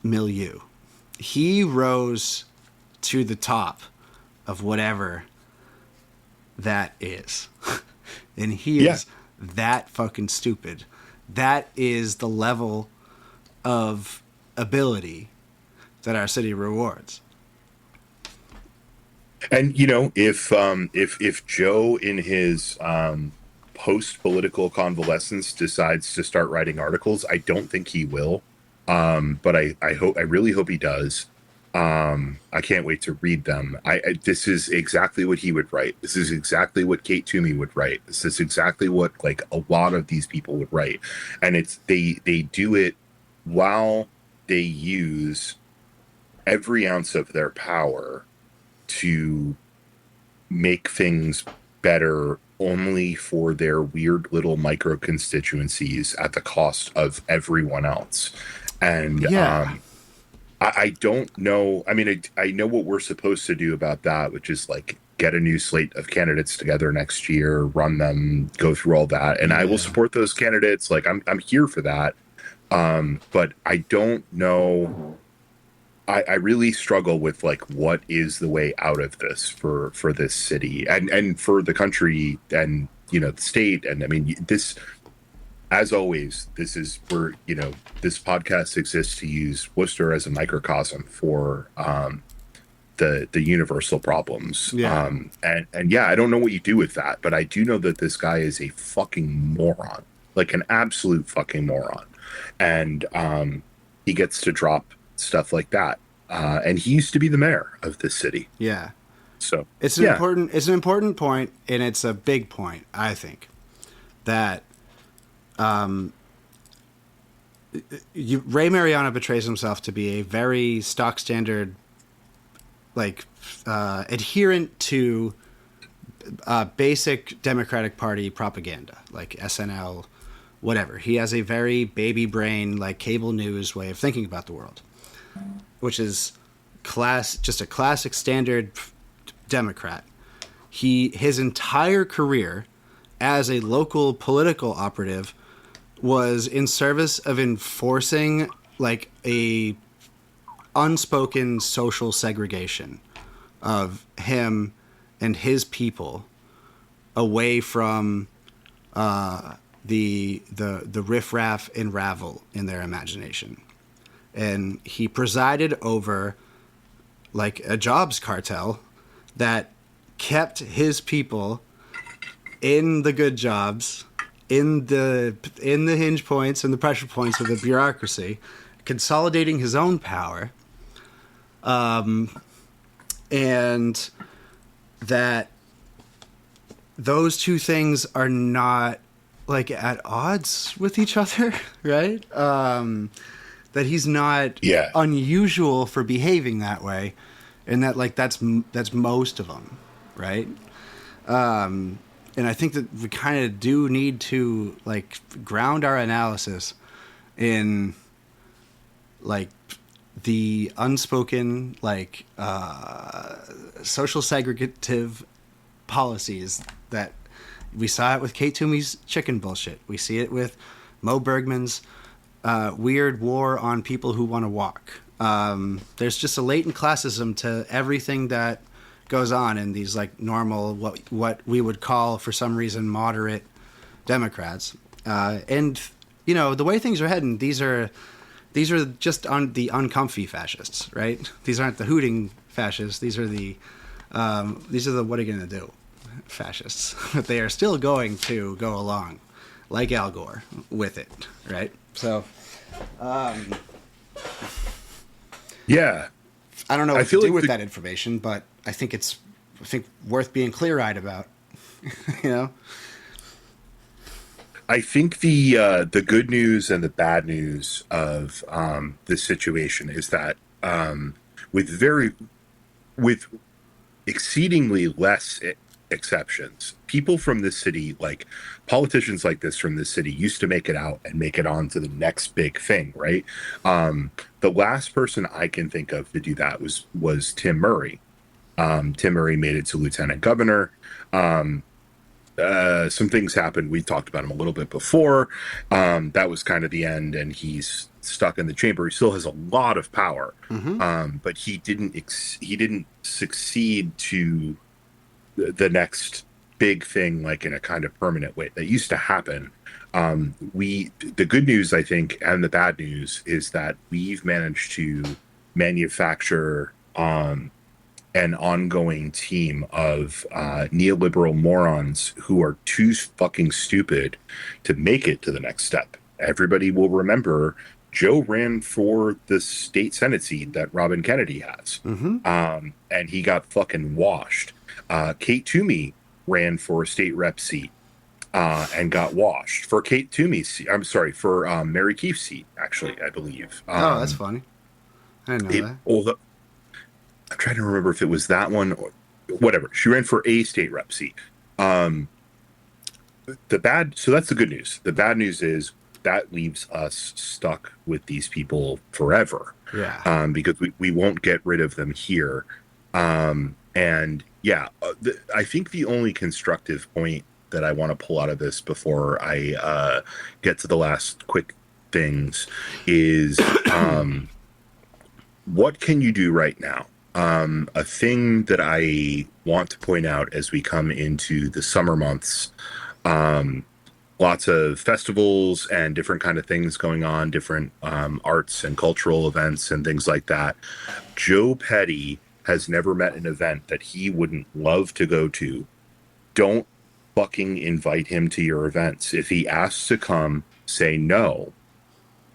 milieu. He rose to the top of whatever that is. And he is that fucking stupid. That is the level of ability that our city rewards. And if Joe in his post-political convalescence decides to start writing articles, I don't think he will. But I really hope he does. I can't wait to read them. This is exactly what he would write. This is exactly what Kate Toomey would write. This is exactly what like a lot of these people would write. And they do it while they use every ounce of their power to make things better only for their weird little micro constituencies at the cost of everyone else. And I don't know. I mean, I know what we're supposed to do about that, which is like get a new slate of candidates together next year, run them, go through all that. And I will support those candidates. Like I'm here for that. But I don't know. I really struggle with like what is the way out of this for this city and for the country and the state. And I mean, this, as always, this is where this podcast exists to use Worcester as a microcosm for the universal problems. Yeah. And yeah, I don't know what you do with that, but I do know that this guy is a fucking moron, like an absolute fucking moron. And he gets to drop stuff like that. And he used to be the mayor of this city. Yeah. So it's an important point, and it's a big point, I think, that Ray Mariano betrays himself to be a very stock standard, like adherent to basic Democratic Party propaganda, like SNL, whatever. He has a very baby brain, like cable news way of thinking about the world, which is just a classic standard Democrat. His entire career as a local political operative was in service of enforcing like a unspoken social segregation of him and his people away from the riffraff and ravel in their imagination. And he presided over like a jobs cartel that kept his people in the good jobs, in the hinge points and the pressure points of the bureaucracy, consolidating his own power, and that those two things are not like at odds with each other, right? That he's not unusual for behaving that way, and that like that's most of them, right? And I think that we kind of do need to like ground our analysis in like the unspoken like social segregative policies that we saw it with Kate Toomey's chicken bullshit. We see it with Mo Bergman's weird war on people who want to walk. There's just a latent classism to everything that goes on in these like normal what we would call for some reason moderate Democrats, and the way things are heading, these are just on the uncomfy fascists, right? These aren't the hooting fascists. These are the what are you gonna do fascists. But they are still going to go along like Al Gore with it, right? So yeah, I don't know what to do with that information, but I think it's worth being clear-eyed about. I think the good news and the bad news of this situation is that with exceedingly less exceptions, people from this city, like politicians like this from this city, used to make it out and make it on to the next big thing, right? The last person I can think of to do that was Tim Murray. Tim Murray made it to lieutenant governor. Some things happened. We talked about him a little bit before. That was kind of the end, and he's stuck in the chamber. He still has a lot of power, but he didn't succeed to the next big thing, like in a kind of permanent way that used to happen. The good news, I think, and the bad news is that we've managed to manufacture an ongoing team of neoliberal morons who are too fucking stupid to make it to the next step. Everybody will remember Joe ran for the state Senate seat that Robin Kennedy has, and he got fucking washed. Kate Toomey ran for a state rep seat and got washed. For Kate Toomey's seat, I'm sorry, for Mary Keefe's seat, actually, I believe. Oh, that's funny. I didn't know that. I'm trying to remember if it was that one or whatever. She ran for a state rep seat. So that's the good news. The bad news is that leaves us stuck with these people forever. Yeah. Because we won't get rid of them here. And yeah, I think the only constructive point that I want to pull out of this before I get to the last quick things is what can you do right now? A thing that I want to point out as we come into the summer months, um, lots of festivals and different kind of things going on, different arts and cultural events and things like that. Joe Petty has never met an event that he wouldn't love to go to. Don't fucking invite him to your events. If he asks to come, say no,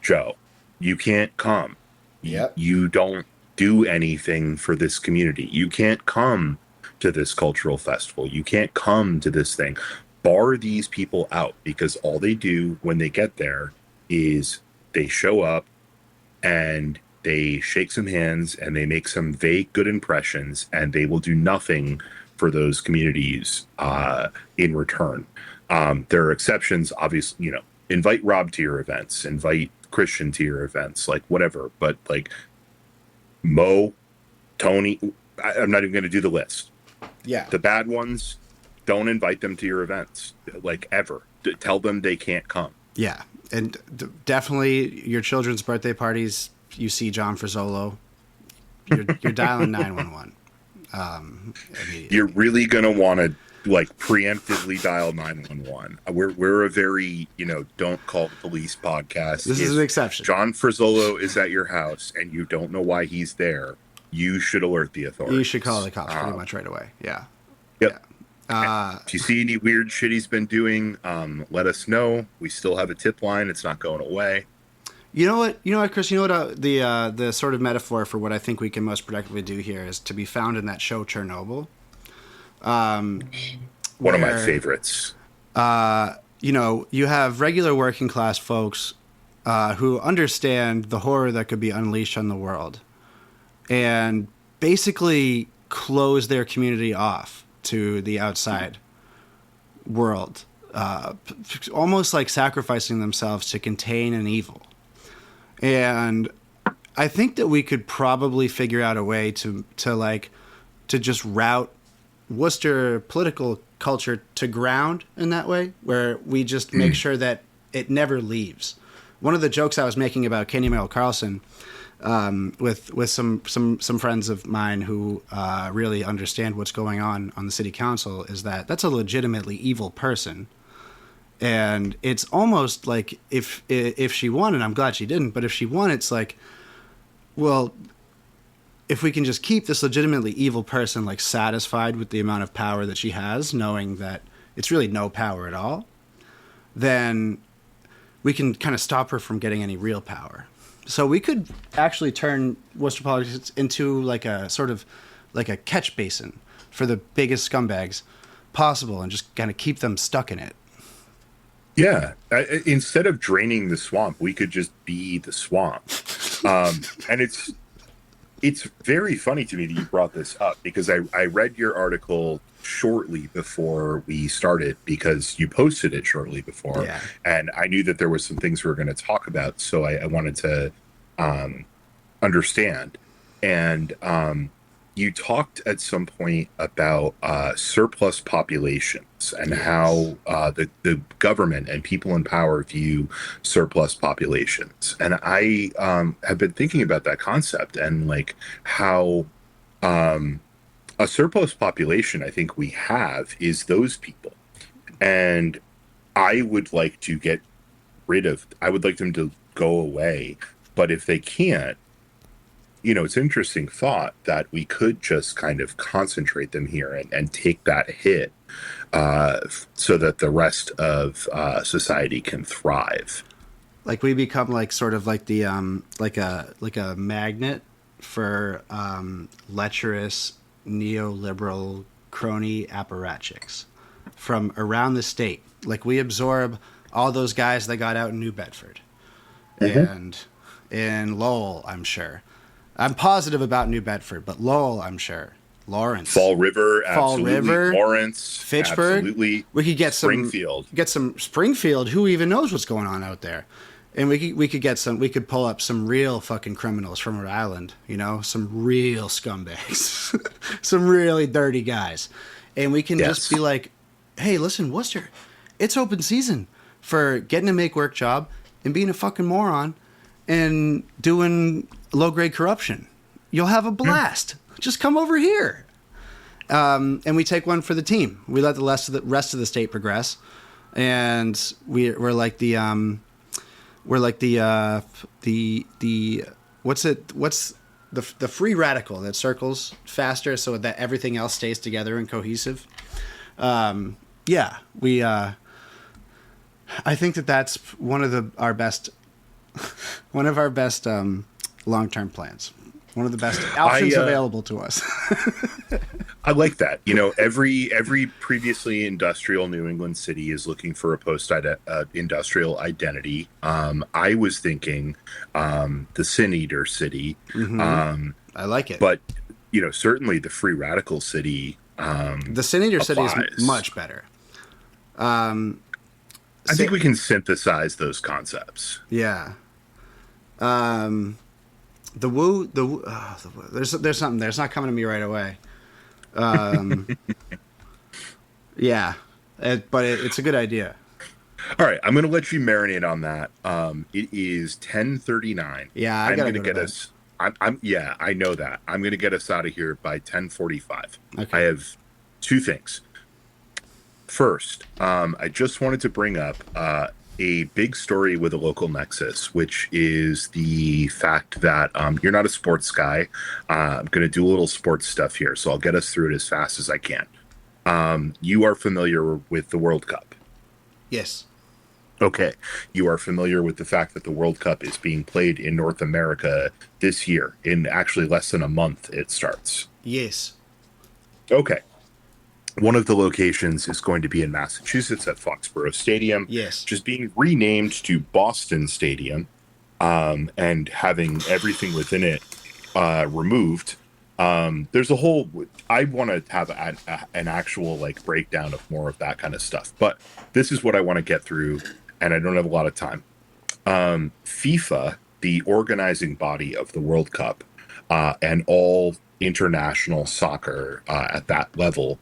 Joe. You can't come. Yep. You don't do anything for this community. You can't come to this cultural festival. You can't come to this thing. Bar these people out, because all they do when they get there is they show up and they shake some hands and they make some vague good impressions, and they will do nothing for those communities in return. There are exceptions, obviously. Invite Rob to your events, invite Christian to your events, like whatever. But like Mo, Tony, I'm not even going to do the list. Yeah. The bad ones, don't invite them to your events, like ever. Tell them they can't come. Yeah, and definitely your children's birthday parties. You see John Frisolo, you're dialing 911. You're really gonna want to like preemptively dial 911. We're a very don't call the police podcast. This is an exception. John Frisolo is at your house and you don't know why he's there. You should alert the authorities. You should call the cops pretty much right away. Yeah. Yep. Yeah. If you see any weird shit he's been doing, let us know. We still have a tip line. It's not going away. You know what, Chris? You know what? The sort of metaphor for what I think we can most productively do here is to be found in that show Chernobyl. One of my favorites. You have regular working class folks who understand the horror that could be unleashed on the world, and basically close their community off to the outside world, almost like sacrificing themselves to contain an evil. And I think that we could probably figure out a way to just route Worcester political culture to ground in that way, where we just make sure that it never leaves. One of the jokes I was making about Kenny Mel Carlson with some friends of mine who really understand what's going on the city council is that that's a legitimately evil person. And it's almost like if she won, and I'm glad she didn't, but if she won, it's like, well, if we can just keep this legitimately evil person like satisfied with the amount of power that she has, knowing that it's really no power at all, then we can kind of stop her from getting any real power. So we could actually turn Worcester politics into like a sort of like a catch basin for the biggest scumbags possible, and just kind of keep them stuck in it. Yeah. Instead of draining the swamp, we could just be the swamp. And it's very funny to me that you brought this up, because I read your article shortly before we started, because you posted it shortly before. Yeah. And I knew that there was some things we were going to talk about. So I wanted to understand. And you talked at some point about surplus populations and how the government and people in power view surplus populations. And I have been thinking about that concept and like how a surplus population I think we have is those people. And I would like to I would like them to go away. But if they can't, it's an interesting thought that we could just kind of concentrate them here and take that hit so that the rest of society can thrive. Like we become like sort of like the like a magnet for lecherous neoliberal crony apparatchiks from around the state. Like we absorb all those guys that got out in New Bedford and in Lowell, I'm sure. I'm positive about New Bedford, but Lowell, I'm sure. Lawrence, Fall River, absolutely. Lawrence, Fitchburg, absolutely. We could get Springfield. some Springfield. Who even knows what's going on out there? And we could pull up some real fucking criminals from Rhode Island. Some real scumbags, some really dirty guys, and we can just be like, hey, listen, Worcester, it's open season for getting a make work job and being a fucking moron and doing low grade corruption. You'll have a blast. Just come over here. And we take one for the team. We let the rest of the state progress, and we're like the what's the free radical that circles faster so that everything else stays together and cohesive. I think that's one of our best long-term plans. One of the best options available to us. I like that. Every previously industrial New England city is looking for a post-industrial identity. I was thinking the Sin Eater city. Mm-hmm. I like it. But, certainly the Free Radical city the Sin Eater city is much better. I think we can synthesize those concepts. Yeah. The woo. There's something there. It's not coming to me right away. Yeah, but it's a good idea. All right, I'm going to let you marinate on that. It is 10:39. Yeah, I'm going to get us. I know that. I'm going to get us out of here by 10:45. Okay. I have two things. First, I just wanted to bring up a big story with a local nexus, which is the fact that you're not a sports guy. I'm going to do a little sports stuff here, so I'll get us through it as fast as I can. You are familiar with the World Cup? Yes. Okay. You are familiar with the fact that the World Cup is being played in North America this year. In actually less than a month, it starts. Yes. Okay. One of the locations is going to be in Massachusetts at Foxborough Stadium. Yes. Just being renamed to Boston Stadium, and having everything within it removed. There's a whole... I want to have an actual breakdown of more of that kind of stuff. But this is what I want to get through, and I don't have a lot of time. FIFA, the organizing body of the World Cup, and all international soccer at that level,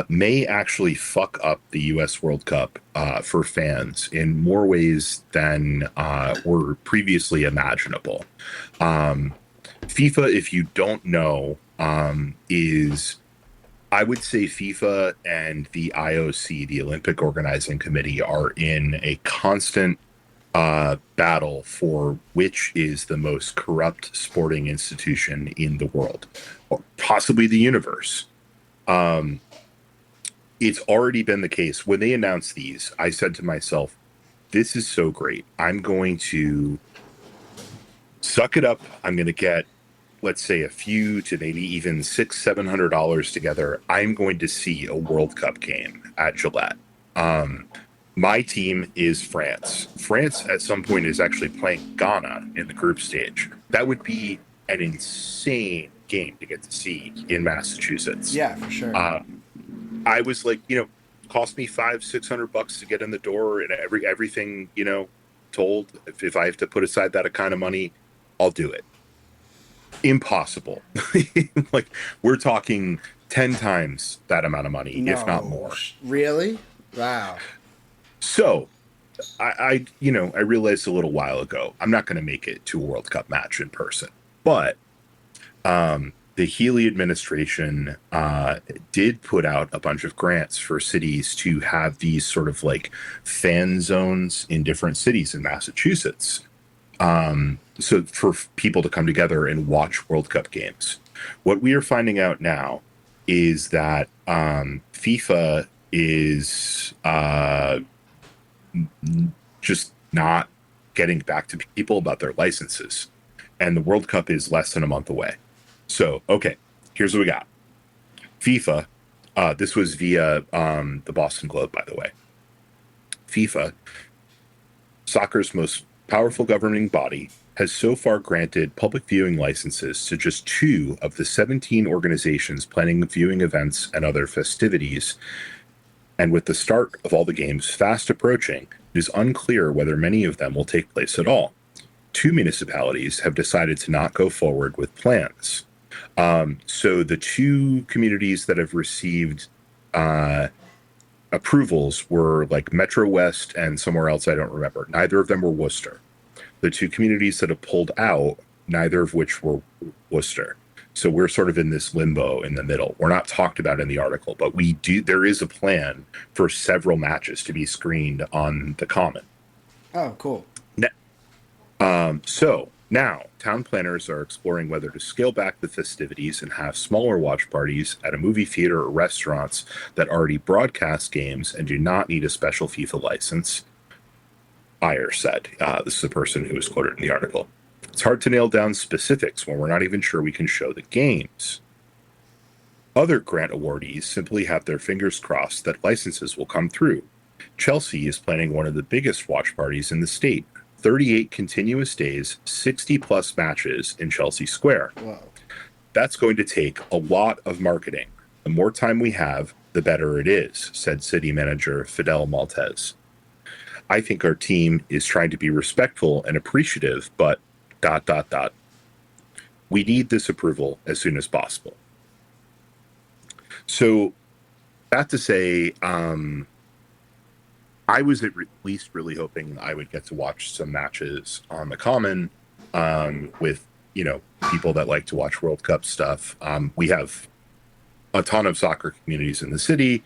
may actually fuck up the U.S. World Cup for fans in more ways than were previously imaginable. FIFA, if you don't know, is, I would say FIFA and the IOC, the Olympic Organizing Committee, are in a constant battle for which is the most corrupt sporting institution in the world, or possibly the universe. It's already been the case. When they announced these, I said to myself, this is so great. I'm going to suck it up. I'm going to get, let's say, a few to maybe even $600-700 together. I'm going to see a World Cup game at Gillette. My team is France. France at some point is actually playing Ghana in the group stage. That would be an insane game to get to see in Massachusetts. Yeah, for sure. I was like, cost me $500-600 to get in the door, and everything, told. If I have to put aside that kind of money, I'll do it. Impossible. We're talking 10 times that amount of money, if not more. Really? Wow. So I realized a little while ago, I'm not going to make it to a World Cup match in person, but the Healy administration did put out a bunch of grants for cities to have these sort of fan zones in different cities in Massachusetts. So for people to come together and watch World Cup games. What we are finding out now is that FIFA is just not getting back to people about their licenses. And the World Cup is less than a month away. So, okay, here's what we got. FIFA, this was via the Boston Globe, by the way. FIFA, soccer's most powerful governing body, has so far granted public viewing licenses to just 2 of the 17 organizations planning viewing events and other festivities. And with the start of all the games fast approaching, it is unclear whether many of them will take place at all. 2 municipalities have decided to not go forward with plans. So the 2 communities that have received approvals were Metro West and somewhere else I don't remember. Neither of them were Worcester. The 2 communities that have pulled out, neither of which were Worcester. So we're sort of in this limbo in the middle. We're not talked about in the article, but there is a plan for several matches to be screened on the Common. Oh, cool. So now town planners are exploring whether to scale back the festivities and have smaller watch parties at a movie theater or restaurants that already broadcast games and do not need a special FIFA license. Iyer said, this is the person who was quoted in the article. It's hard to nail down specifics when we're not even sure we can show the games. Other grant awardees simply have their fingers crossed that licenses will come through. Chelsea is planning one of the biggest watch parties in the state. 38 continuous days, 60-plus matches in Chelsea Square. Whoa. That's going to take a lot of marketing. The more time we have, the better it is, said city manager Fidel Maltez. I think our team is trying to be respectful and appreciative, but ... We need this approval as soon as possible. So, that to say, I was at least really hoping I would get to watch some matches on the Common with, people that like to watch World Cup stuff. We have a ton of soccer communities in the city.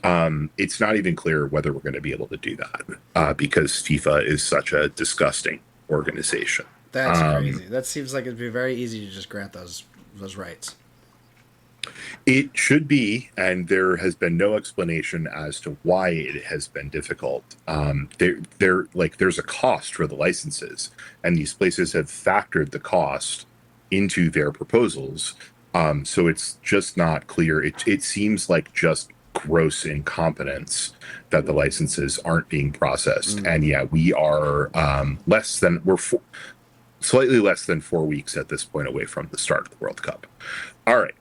It's not even clear whether we're going to be able to do that because FIFA is such a disgusting organization. That's crazy. That seems like it'd be very easy to just grant those rights. It should be, and there has been no explanation as to why it has been difficult. There's a cost for the licenses, and these places have factored the cost into their proposals. So it's just not clear. It seems like just gross incompetence that the licenses aren't being processed. And yeah, we are slightly less than 4 weeks at this point away from the start of the World Cup. All right.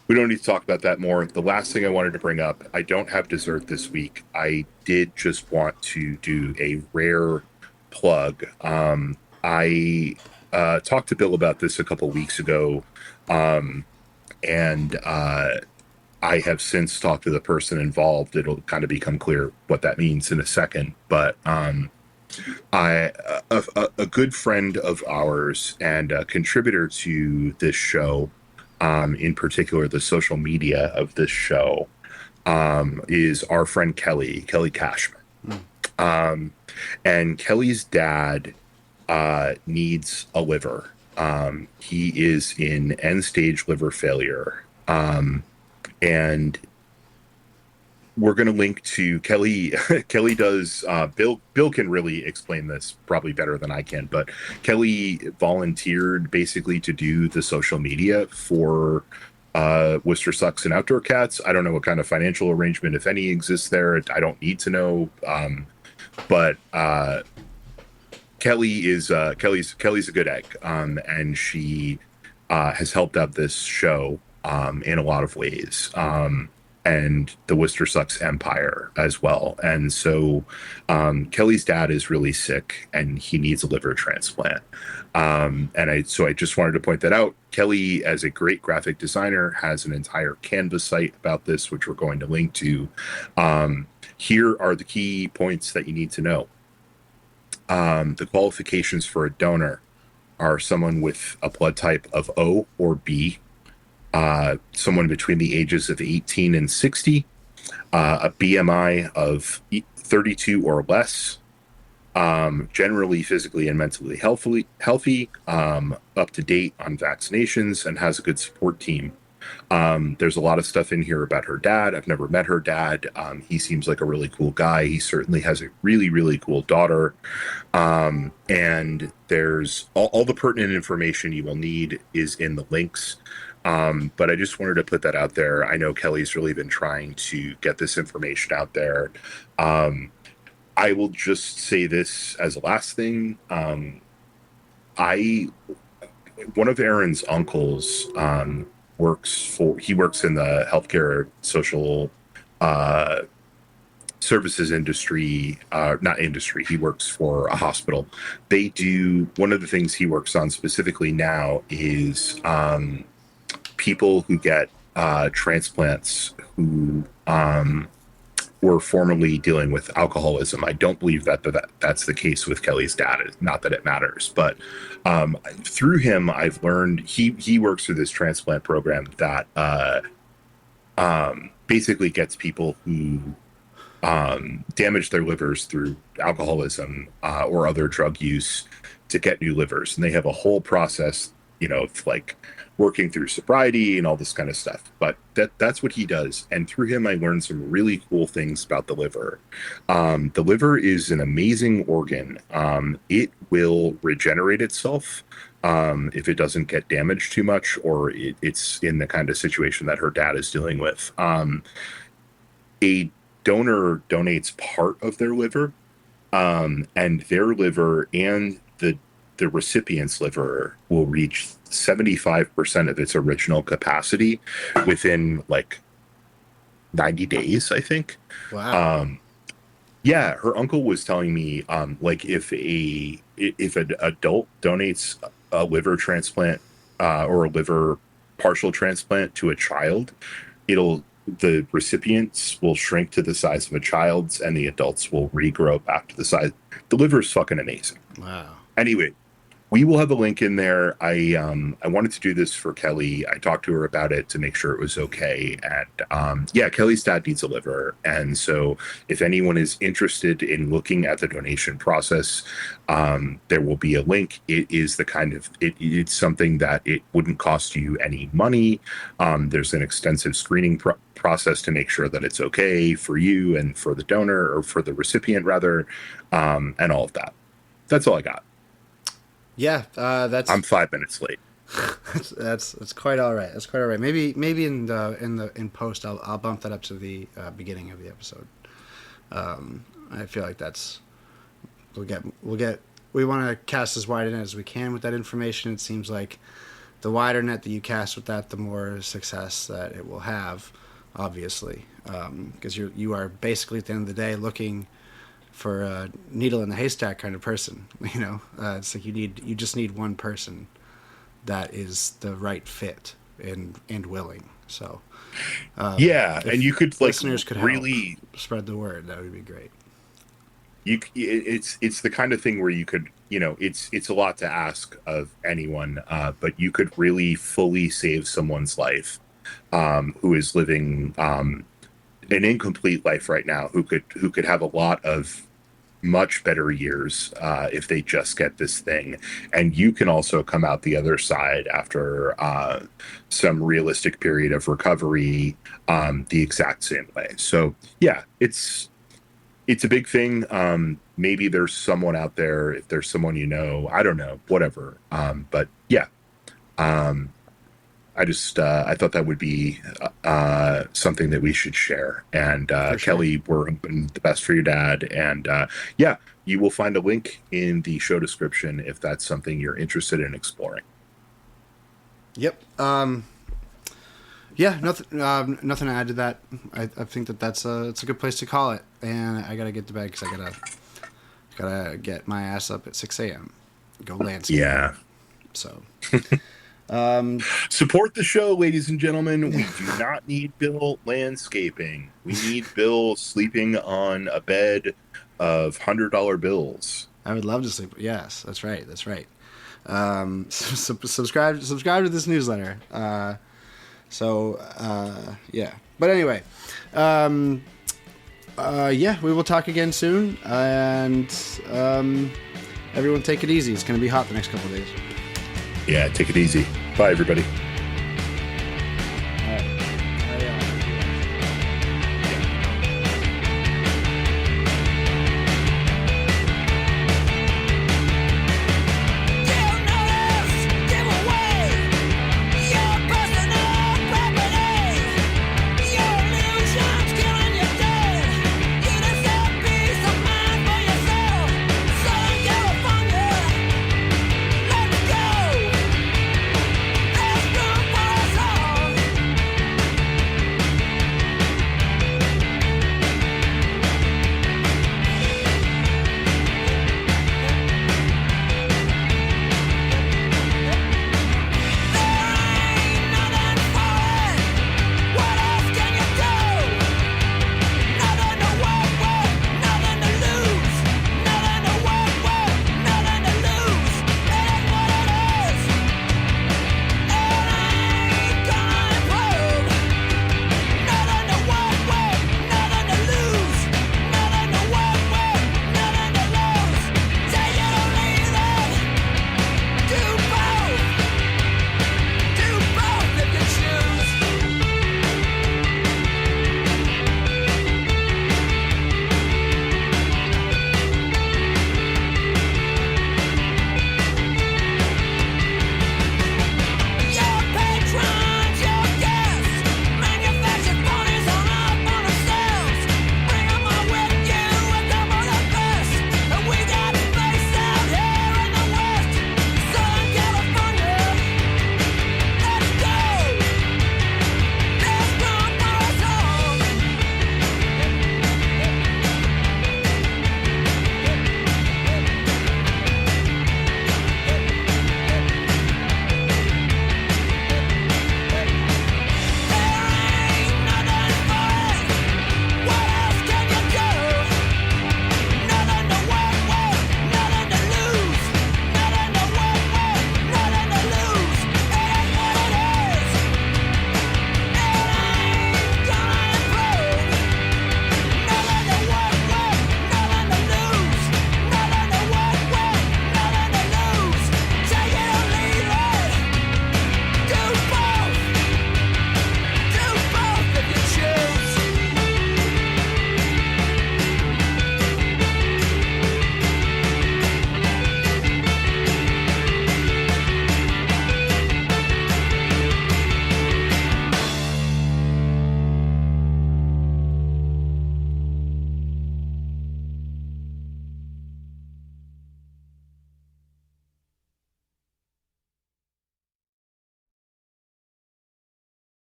We don't need to talk about that more. The last thing I wanted to bring up, I don't have dessert this week. I did just want to do a rare plug. I talked to Bill about this a couple weeks ago, and I have since talked to the person involved. It'll kind of become clear what that means in a second. But a good friend of ours and a contributor to this show, in particular the social media of this show, is our friend Kelly Cashman. And Kelly's dad needs a liver. He is in end-stage liver failure. And we're going to link to Kelly. Kelly does. Bill can really explain this probably better than I can. But Kelly volunteered basically to do the social media for Worcester Sucks and Outdoor Cats. I don't know what kind of financial arrangement, if any, exists there. I don't need to know. But Kelly is Kelly's a good egg, and she has helped out this show in a lot of ways. And the Worcester Sucks empire as well. And so Kelly's dad is really sick and he needs a liver transplant. So I just wanted to point that out. Kelly, as a great graphic designer, has an entire Canva site about this, which we're going to link to. Here are the key points that you need to know. The qualifications for a donor are someone with a blood type of O or B, someone between the ages of 18 and 60, a BMI of 32 or less, generally physically and mentally healthy, up to date on vaccinations, and has a good support team. There's a lot of stuff in here about her dad. I've never met her dad. He seems like a really cool guy. He certainly has a really, really cool daughter. And there's all the pertinent information you will need is in the links. But I just wanted to put that out there. I know Kelly's really been trying to get this information out there. I will just say this as a last thing. One of Aaron's uncles works in the healthcare social services industry, not industry. He works for a hospital. One of the things he works on specifically now is people who get transplants who were formerly dealing with alcoholism. I don't believe that's the case with Kelly's dad. Not that it matters, but through him, I've learned he works through this transplant program that basically gets people who damage their livers through alcoholism or other drug use to get new livers, and they have a whole process, of like working through sobriety and all this kind of stuff. But that's what he does, and through him, I learned some really cool things about the liver. The liver is an amazing organ. It will regenerate itself if it doesn't get damaged too much, or it's in the kind of situation that her dad is dealing with. A donor donates part of their liver, and their liver and the recipient's liver will reach 75% of its original capacity within like 90 days, I think. Wow. Yeah, her uncle was telling me, like if an adult donates a liver transplant or a liver partial transplant to a child, the recipients will shrink to the size of a child's, and the adults will regrow back to the size. The liver is fucking amazing. Wow. Anyway, we will have a link in there. I wanted to do this for Kelly. I talked to her about it to make sure it was okay. And yeah, Kelly's dad needs a liver. And so if anyone is interested in looking at the donation process, there will be a link. It is the kind of, it's something that it wouldn't cost you any money. There's an extensive screening process to make sure that it's okay for you and for the donor, or for the recipient rather, and all of that. That's all I got. Yeah, I'm 5 minutes late. that's quite all right. That's quite all right. Maybe in post I'll bump that up to the beginning of the episode. I feel like we want to cast as wide a net as we can with that information. It seems like the wider net that you cast with that, the more success that it will have, obviously, because you are basically at the end of the day looking for a needle in the haystack kind of person. It's like you just need one person that is the right fit and willing. So yeah, and you could listeners could really spread the word. That would be great. It's the kind of thing where you could, it's a lot to ask of anyone, but you could really fully save someone's life who is living an incomplete life right now, who could have a lot of much better years if they just get this thing. And you can also come out the other side after some realistic period of recovery the exact same way. So yeah, it's a big thing. Maybe there's someone out there, if there's someone I don't know, whatever. But yeah, I thought that would be something that we should share. And sure. Kelly, we're hoping the best for your dad. And yeah, you will find a link in the show description if that's something you're interested in exploring. Yep. Yeah, nothing to add to that. I think it's a good place to call it. And I gotta get to bed because I gotta get my ass up at 6 a.m. Go landscape. Yeah. So. Support the show, ladies and gentlemen. We do not need Bill landscaping. We need Bill sleeping on a bed of $100 bills. I would love to sleep. Yes, that's right. Subscribe to this newsletter. Yeah. But anyway, yeah, we will talk again soon. And everyone take it easy. It's going to be hot the next couple of days. Yeah, take it easy. Bye, everybody.